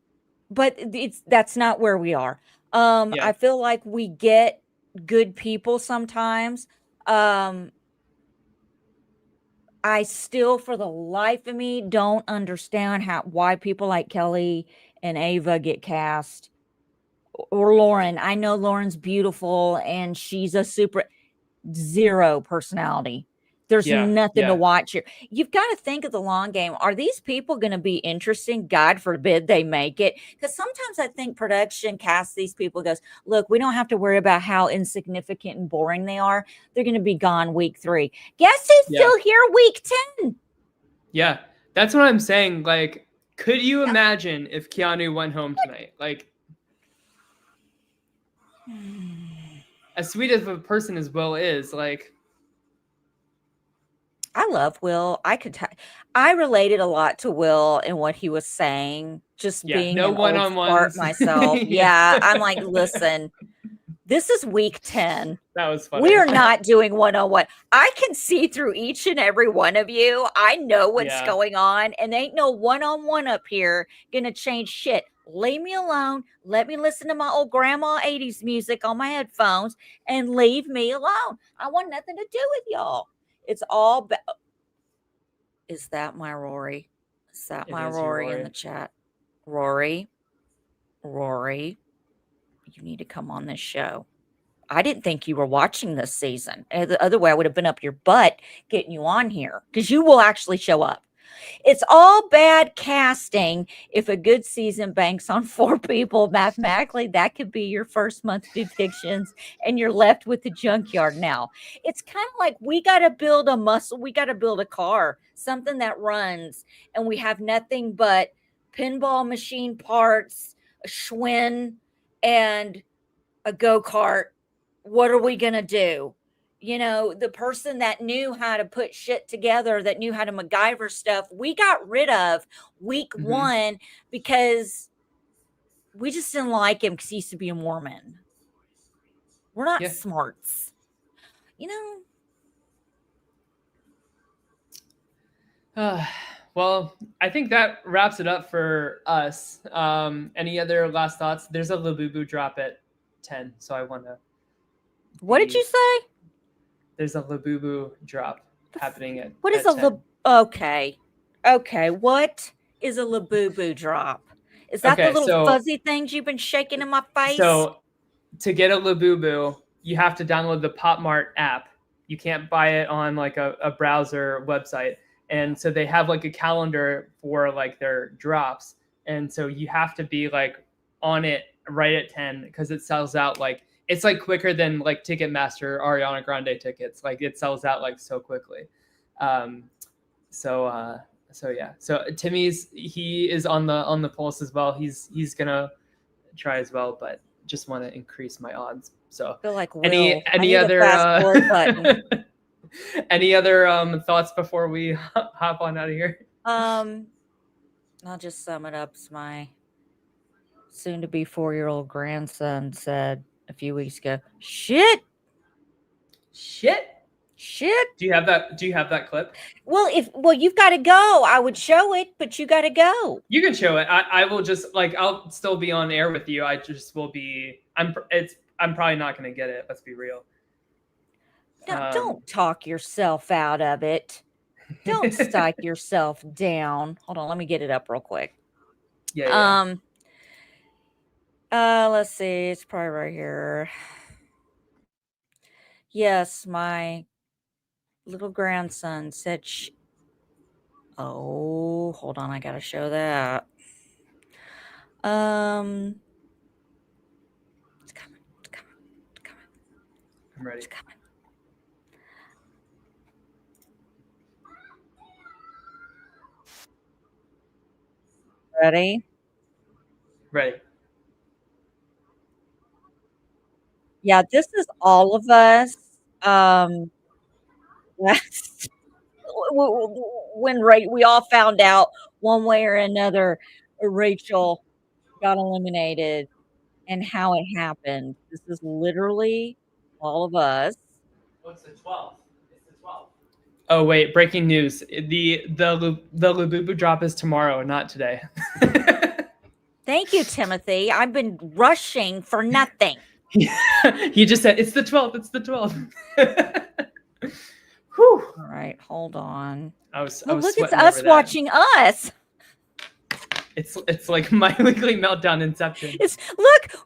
But that's not where we are. I feel like we get good people sometimes. I still, for the life of me, don't understand why people like Kelly and Ava get cast, or Lauren. I know Lauren's beautiful and she's a super zero personality. There's nothing to watch here. You've got to think of the long game. Are these people going to be interesting? God forbid they make it. Because sometimes I think production casts these people, goes, look, we don't have to worry about how insignificant and boring they are. They're going to be gone week 3. Guess who's still here week 10? Yeah, that's what I'm saying. Like, could you imagine if Keanu went home tonight? Like, as sweet of a person as Will is, like, I love Will. I related a lot to Will and what he was saying, just being no an old fart myself. I'm like, listen, this is week 10. That was funny. We are not doing one-on-one. I can see through each and every one of you. I know what's going on, and ain't no one-on-one up here gonna change shit. Leave me alone. Let me listen to my old grandma 80s music on my headphones and leave me alone. I want nothing to do with y'all. It's all is that my Rory? Is that my Rory in the chat? Rory, you need to come on this show. I didn't think you were watching this season. The other way, I would have been up your butt getting you on here, because you will actually show up. It's all bad casting. If a good season banks on 4 people, mathematically, that could be your first month of evictions, and you're left with the junkyard now. It's kind of like, we got to build a muscle. We got to build a car, something that runs, and we have nothing but pinball machine parts, a Schwinn, and a go-kart. What are we going to do? You know, the person that knew how to put shit together, that knew how to MacGyver stuff, we got rid of week 1 because we just didn't like him because he used to be a Mormon. We're not smarts. You know? Well, I think that wraps it up for us. Any other last thoughts? There's a Labubu drop at 10, so I want to... What did you say? There's a Labubu drop happening at... What is a Okay. What is a Labubu drop? Is that the little fuzzy things you've been shaking in my face? So, to get a Labubu, you have to download the PopMart app. You can't buy it on like a browser website. And so they have like a calendar for like their drops. And so you have to be like on it right at 10, because it sells out like... It's like quicker than like Ticketmaster Ariana Grande tickets. Like, it sells out like so quickly. So yeah. So Timmy's, he is on the pulse as well. He's gonna try as well, but just want to increase my odds. So I feel like any other any other thoughts before we hop on out of here? I'll just sum it up. As my soon-to-be 4-year-old grandson said a few weeks ago, shit. Do you have that clip? Well, you've got to go. I would show it, but you got to go. You can show it. I will just I'll still be on air with you. I just will be. I'm probably not going to get it. Let's be real. No, don't talk yourself out of it. Don't psych yourself down. Hold on, let me get it up real quick. Yeah. Let's see. It's probably right here. Yes, my little grandson said, oh, hold on. I got to show that. It's coming. I'm ready. It's coming. Ready? Ready. Yeah, this is all of us. When we all found out one way or another, Rachel got eliminated and how it happened. This is literally all of us. What's the 12th? It's the 12th. Oh wait! Breaking news: the Labubu drop is tomorrow, not today. Thank you, Timothy. I've been rushing for nothing. He just said it's the 12th. It's the 12th. Whew. All right, hold on. Look, it's us watching us. It's like my weekly meltdown inception. Look,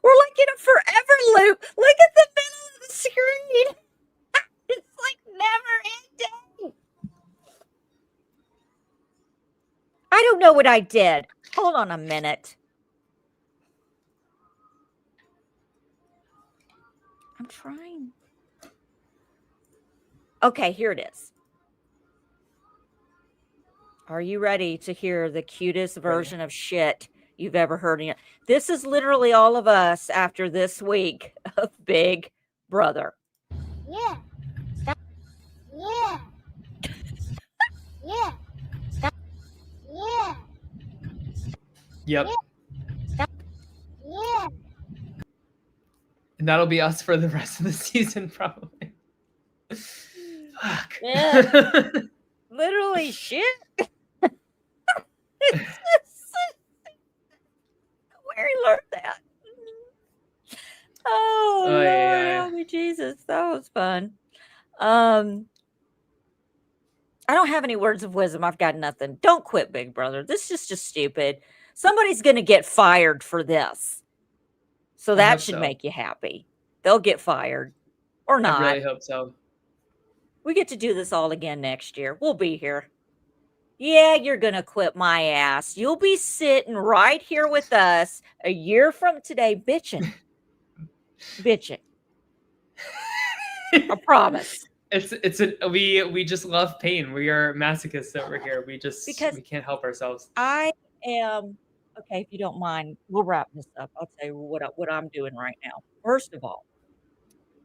we're like in a forever loop. Look at the middle of the screen. It's like never ending. I don't know what I did. Hold on a minute. I'm trying. Okay, here it is. Are you ready to hear the cutest version of shit you've ever heard? This is literally all of us after this week of Big Brother. Yeah. Stop. Yeah. Yeah. Stop. Yeah. Yep. Stop. Yeah. And that'll be us for the rest of the season, probably. Fuck. Yeah. Literally shit. Where he learned that. Oh, Lord, help me, Jesus. That was fun. I don't have any words of wisdom. I've got nothing. Don't quit, Big Brother. This is just stupid. Somebody's going to get fired for this. So that should make you happy. They'll get fired or not. I really hope so. We get to do this all again next year. We'll be here. Yeah, you're going to quit my ass. You'll be sitting right here with us a year from today, bitching. Bitching. I promise. We just love pain. We are masochists over here. We can't help ourselves. I am okay. If you don't mind, we'll wrap this up. I'll tell you what I'm doing right now. First of all,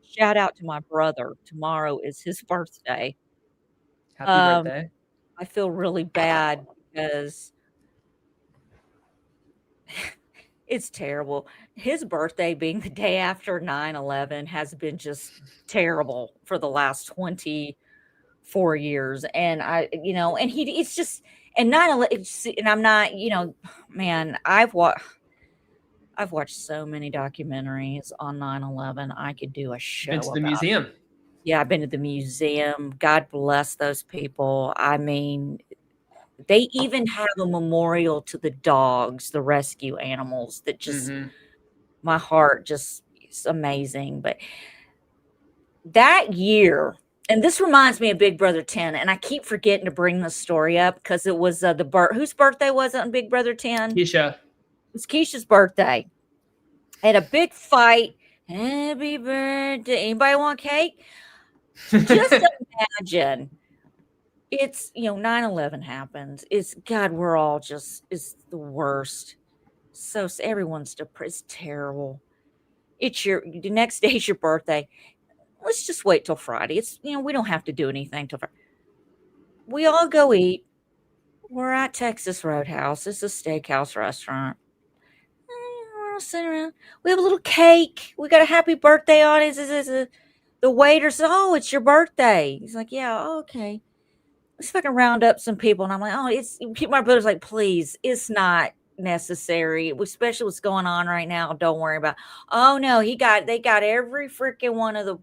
shout out to my brother. Tomorrow is his birthday. Happy birthday. I feel really bad because it's terrible. His birthday being the day after 9/11 has been just terrible for the last 24 years. And it's just, and 9/11, and I'm not, man, I've watched so many documentaries on 9/11. I could do a show. Been to the museum. Yeah, I've been to the museum. God bless those people. I mean, they even have a memorial to the dogs, the rescue animals that just, my heart just is amazing. But that year, and this reminds me of Big Brother 10, and I keep forgetting to bring this story up because it was whose birthday was it on Big Brother 10? Keisha. It was Keisha's birthday. I had a big fight. Happy birthday. Anybody want cake? Just imagine. It's, 9/11 happens. God, we're all it's the worst. So everyone's depressed. It's terrible. The next day's your birthday. Let's just wait till Friday. It's, we don't have to do anything till Friday. We all go eat. We're at Texas Roadhouse. It's a steakhouse restaurant. We're all sitting around. We have a little cake. We got a happy birthday on it. The waiter says, "Oh, it's your birthday." He's like, "Yeah, okay." Let's fucking round up some people. And I'm like, my brother's like, "Please, it's not necessary, especially what's going on right now. Don't worry about it." Oh no, they got every freaking one of the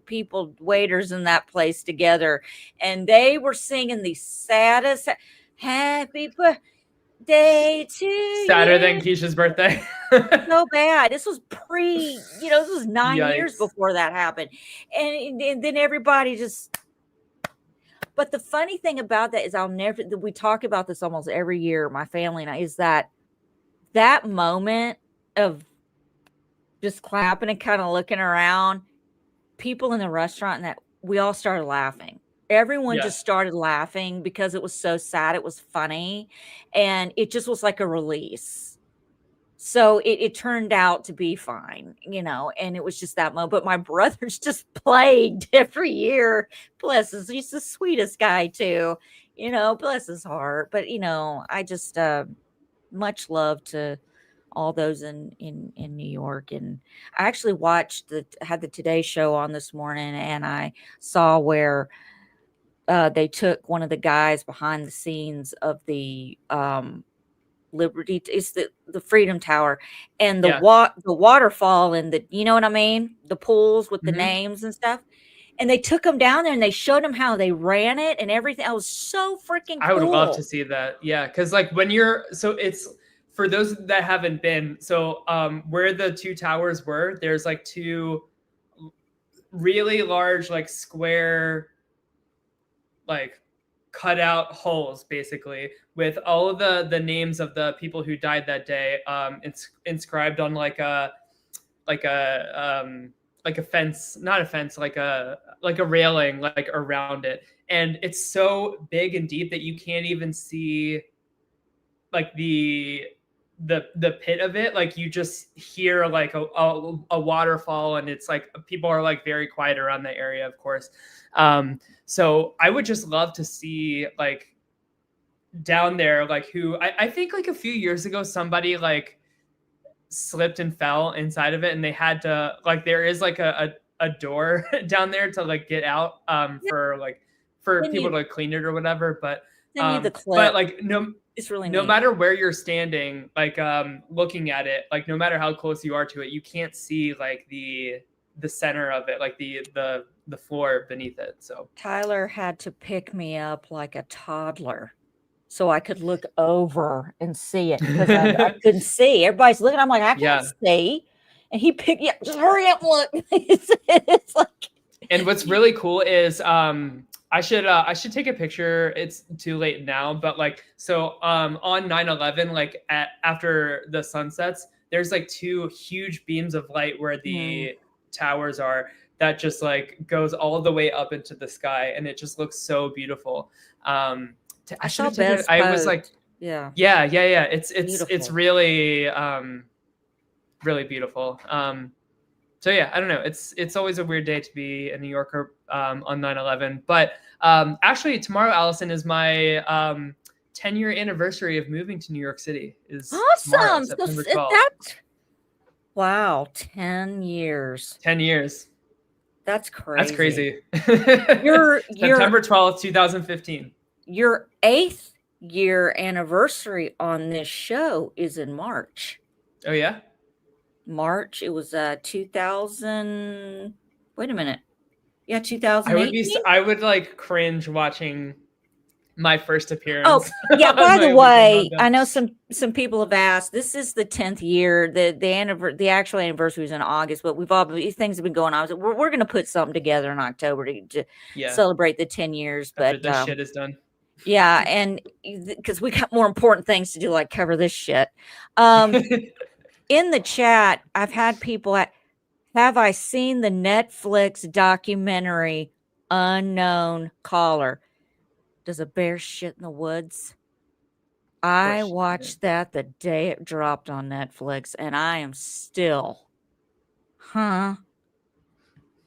waiters in that place together, and they were singing the saddest happy birthday to you. Sadder than Keisha's birthday. So bad. This was this was 9 years before that happened. And then everybody just. But the funny thing about that is we talk about this almost every year, my family and I, is that moment of just clapping and kind of looking around, people in the restaurant, and that we all started laughing. Everyone just started laughing because it was so sad. It was funny. And it just was like a release. So it turned out to be fine, and it was just that moment. But my brother's just plagued every year. Bless he's the sweetest guy too, bless his heart. But, I just, much love to all those in New York. And I actually had the Today Show on this morning, and I saw where they took one of the guys behind the scenes of the, Liberty, it's the Freedom Tower, and the waterfall, and you know what I mean, the pools with the names and stuff, and they took them down there and they showed them how they ran it and everything. I was so freaking cool. I would love to see that. Yeah, because like it's for those that haven't been, so where the two towers were, there's like two really large, like square, like cut out holes basically with all of the names of the people who died that day, inscribed on like a fence, not a fence, like a railing like around it, and it's so big and deep that you can't even see like the pit of it. Like you just hear like a waterfall, and it's like people are like very quiet around the area, of course. So I would just love to see like down there, like who I think like a few years ago somebody like slipped and fell inside of it, and they had to like, there is like a door down there to like get out, for people to like clean it or whatever. But Send you the clip. but like It's really no neat. matter where you're standing, like looking at it, like no matter how close you are to it, you can't see like the center of it, like the floor beneath it. So Tyler had to pick me up like a toddler so I could look over and see it, because I couldn't see. Everybody's looking. I'm like, I can't see. And he picked me up. Just hurry up and look. It's like. And what's really cool is I should take a picture. It's too late now, but like, so on 9/11, like after the sun sets, there's like two huge beams of light where the towers are, that just like goes all the way up into the sky, and it just looks so beautiful. I saw should have taken it. I was like, yeah. It's really really beautiful. So yeah, I don't know. It's always a weird day to be a New Yorker on 9/11. But actually, tomorrow, Allison, is my 10-year anniversary of moving to New York City. Is tomorrow, Awesome. September So 12th. Wow, 10 years. 10 years. That's crazy. That's crazy. You're September 12th, 2015. Your 8th year anniversary on this show is in March. Oh yeah? March. It was 2000. Wait a minute. Yeah, 2018. I would like cringe watching my first appearance. Oh, yeah, by the way, I know some people have asked. This is the 10th year. The actual anniversary was in August, but things have been going on. So we're going to put something together in October to celebrate the 10 years. After but this shit is done. Yeah, and because we got more important things to do, like cover this shit. In the chat, I've had people have I seen the Netflix documentary Unknown Caller? Does a bear shit in the woods? I watched that the day it dropped on Netflix, and I am still, I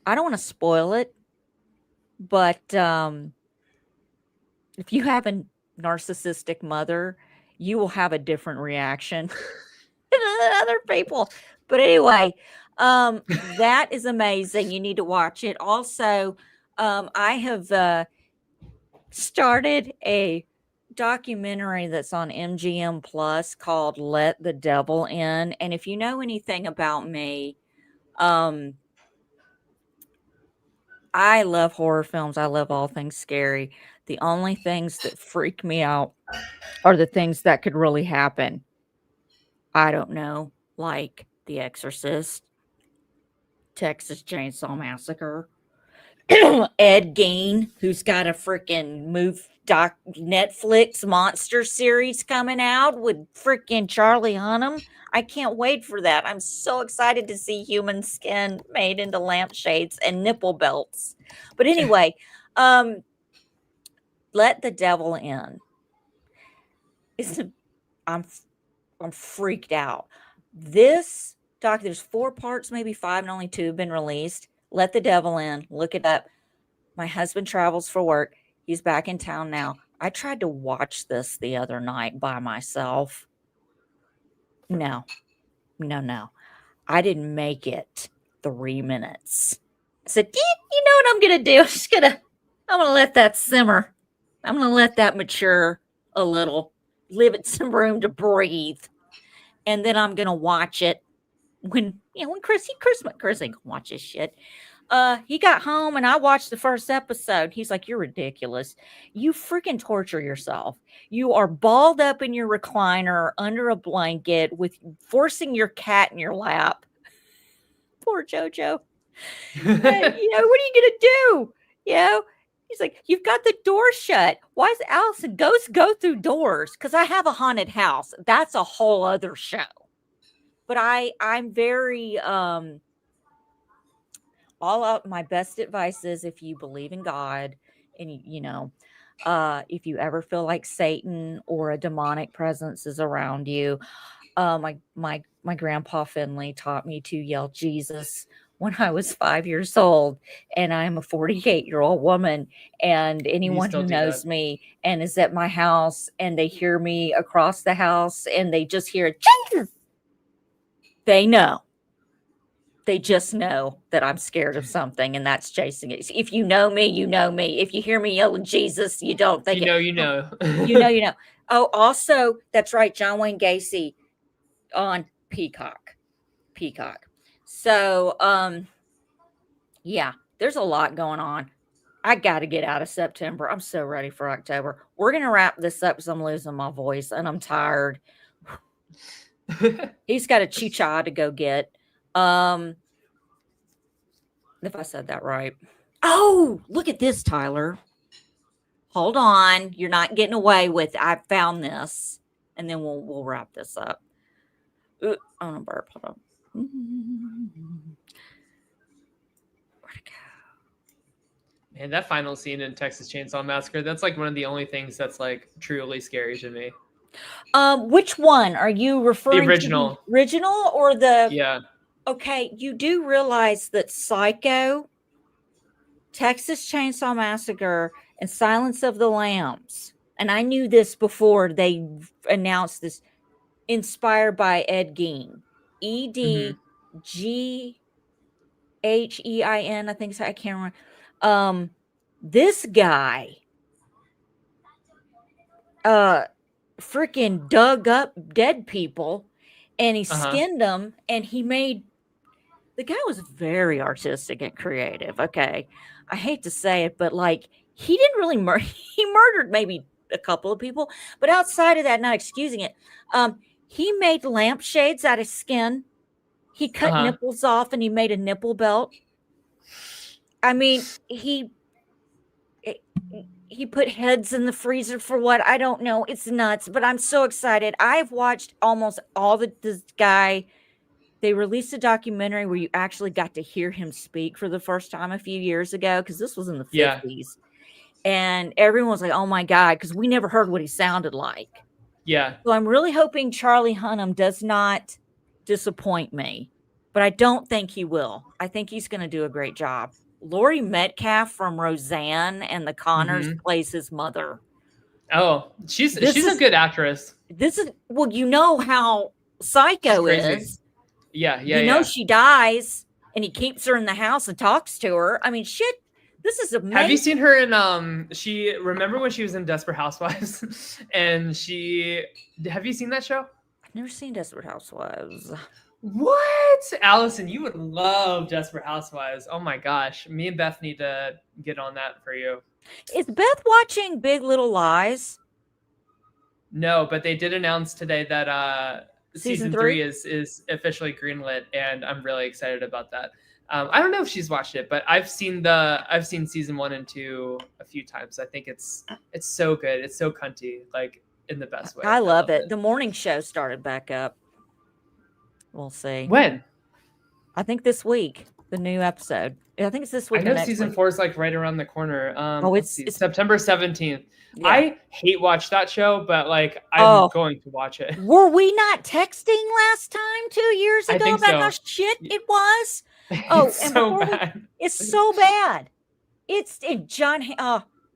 don't want to spoil it, but if you have a narcissistic mother, you will have a different reaction than other people. But anyway, that is amazing. You need to watch it. Also, I have started a documentary that's on MGM Plus called Let the Devil In. And if you know anything about me, I love horror films. I love all things scary. The only things that freak me out are the things that could really happen. I don't know, like The Exorcist, Texas Chainsaw Massacre, Ed Gein, who's got a freaking Netflix monster series coming out with freaking Charlie Hunnam. I can't wait for that. I'm so excited to see human skin made into lampshades and nipple belts. But anyway, Let the Devil In. I'm freaked out. This there's 4 parts, maybe 5, and only 2 have been released. Let the Devil In. Look it up. My husband travels for work. He's back in town now. I tried to watch this the other night by myself. No. I didn't make it 3 minutes. I said, you know what I'm going to do? I'm going to let that simmer. I'm going to let that mature a little. Give it some room to breathe. And then I'm going to watch it when Chris ain't going to watch this shit. He got home and I watched the first episode. He's like, "You're ridiculous. You freaking torture yourself. You are balled up in your recliner under a blanket with forcing your cat in your lap." Poor JoJo. What are you going to do? He's like, you've got the door shut. Why is Allison ghosts go through doors? Because I have a haunted house. That's a whole other show. But I'm very all out. My best advice is if you believe in God and if you ever feel like Satan or a demonic presence is around you, my grandpa Finley taught me to yell Jesus when I was 5 years old, and I'm a 48-year-old woman. And anyone still who do knows that. me and is at my house and they hear me across the house and they just hear Jesus, they know. They just know that I'm scared of something, and that's chasing it. If you know me, you know me. If you hear me yelling Jesus, you don't think You it. know, you know. You know. Oh, also, that's right, John Wayne Gacy on Peacock. So, yeah, there's a lot going on. I got to get out of September. I'm so ready for October. We're going to wrap this up because I'm losing my voice and I'm tired. He's got a chicha to go get. If I said that right. Oh, look at this, Tyler. Hold on. You're not getting away with it. I found this. And then we'll wrap this up. I'm gonna burp. Hold on. Where'd it go? Man, that final scene in Texas Chainsaw Massacre, that's like one of the only things that's like truly scary to me. Which one are you referring The original. to? The original or the Yeah. Okay, you do realize that Psycho, Texas Chainsaw Massacre, and Silence of the Lambs, and I knew this before they announced this, inspired by Ed Gein. EDGHEIN, I think so. I can't remember. This guy freaking dug up dead people and he skinned them, and the guy was very artistic and creative. Okay. I hate to say it, but like he didn't really he murdered maybe a couple of people, but outside of that, not excusing it, he made lampshades out of skin. He cut nipples off and he made a nipple belt. I mean, he put heads in the freezer for what? I don't know. It's nuts, but I'm so excited. I've watched almost all this guy. They released a documentary where you actually got to hear him speak for the first time a few years ago, because this was in the 50s. And everyone was like, oh my God, because we never heard what he sounded like. Yeah. So I'm really hoping Charlie Hunnam does not disappoint me, but I don't think he will. I think he's going to do a great job. Laurie Metcalf from Roseanne and the Connors plays his mother. Oh, she's a good actress. This is, well, you know how Psycho is. Yeah. You know she dies and he keeps her in the house and talks to her. I mean, shit, this is amazing. Have you seen her in remember when she was in Desperate Housewives? And have you seen that show? I've never seen Desperate Housewives. What? Allison, you would love Desperate Housewives. Oh my gosh. Me and Beth need to get on that for you. Is Beth watching Big Little Lies? No, but they did announce today that season 3 is officially greenlit, and I'm really excited about that. I don't know if she's watched it, but I've seen season 1 and 2 a few times. I think it's so good. It's so cunty, like in the best way. I love it. The morning show started back up. We'll see. When? I think this week, the new episode. I think it's this week. I know season 4 is like right around the corner. It's September 17th. Yeah. I hate watch that show, but like I'm going to watch it. Were we not texting last time 2 years ago about how shit it was? It's so bad. It's so bad. It's John.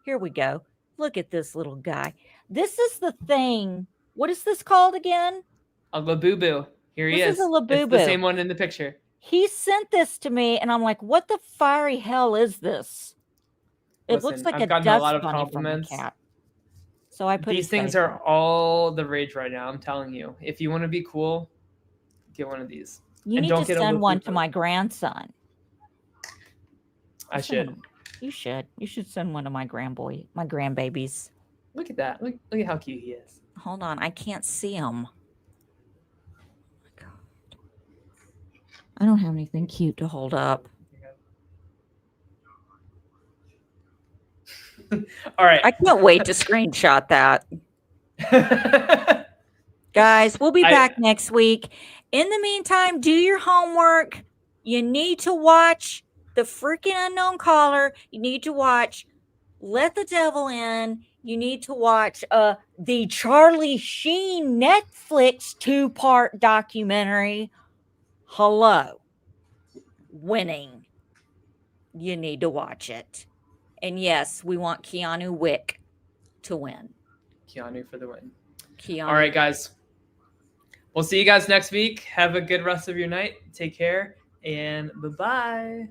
Here we go. Look at this little guy. This is the thing. What is this called again? A Labubu. Here he is. This is a Labubu. It's the same one in the picture. He sent this to me, and I'm like, "What the fiery hell is this?" It looks like I've gotten a lot of compliments. From a cat. So I put these things are all the rage right now. I'm telling you. If you want to be cool, get one of these. You need to send one to my grandson. I should. You should. You should send one to my grandbabies. Look at that. Look at how cute he is. Hold on. I can't see him. I don't have anything cute to hold up. All right. I can't wait to screenshot that. Guys, we'll be back next week. In the meantime, do your homework. You need to watch The Freaking Unknown Caller. You need to watch Let the Devil In. You need to watch the Charlie Sheen Netflix 2-part documentary. Hello. Winning. You need to watch it. And yes, we want Keanu Wick to win. Keanu for the win. Keanu. All right, guys. We'll see you guys next week. Have a good rest of your night. Take care and bye-bye.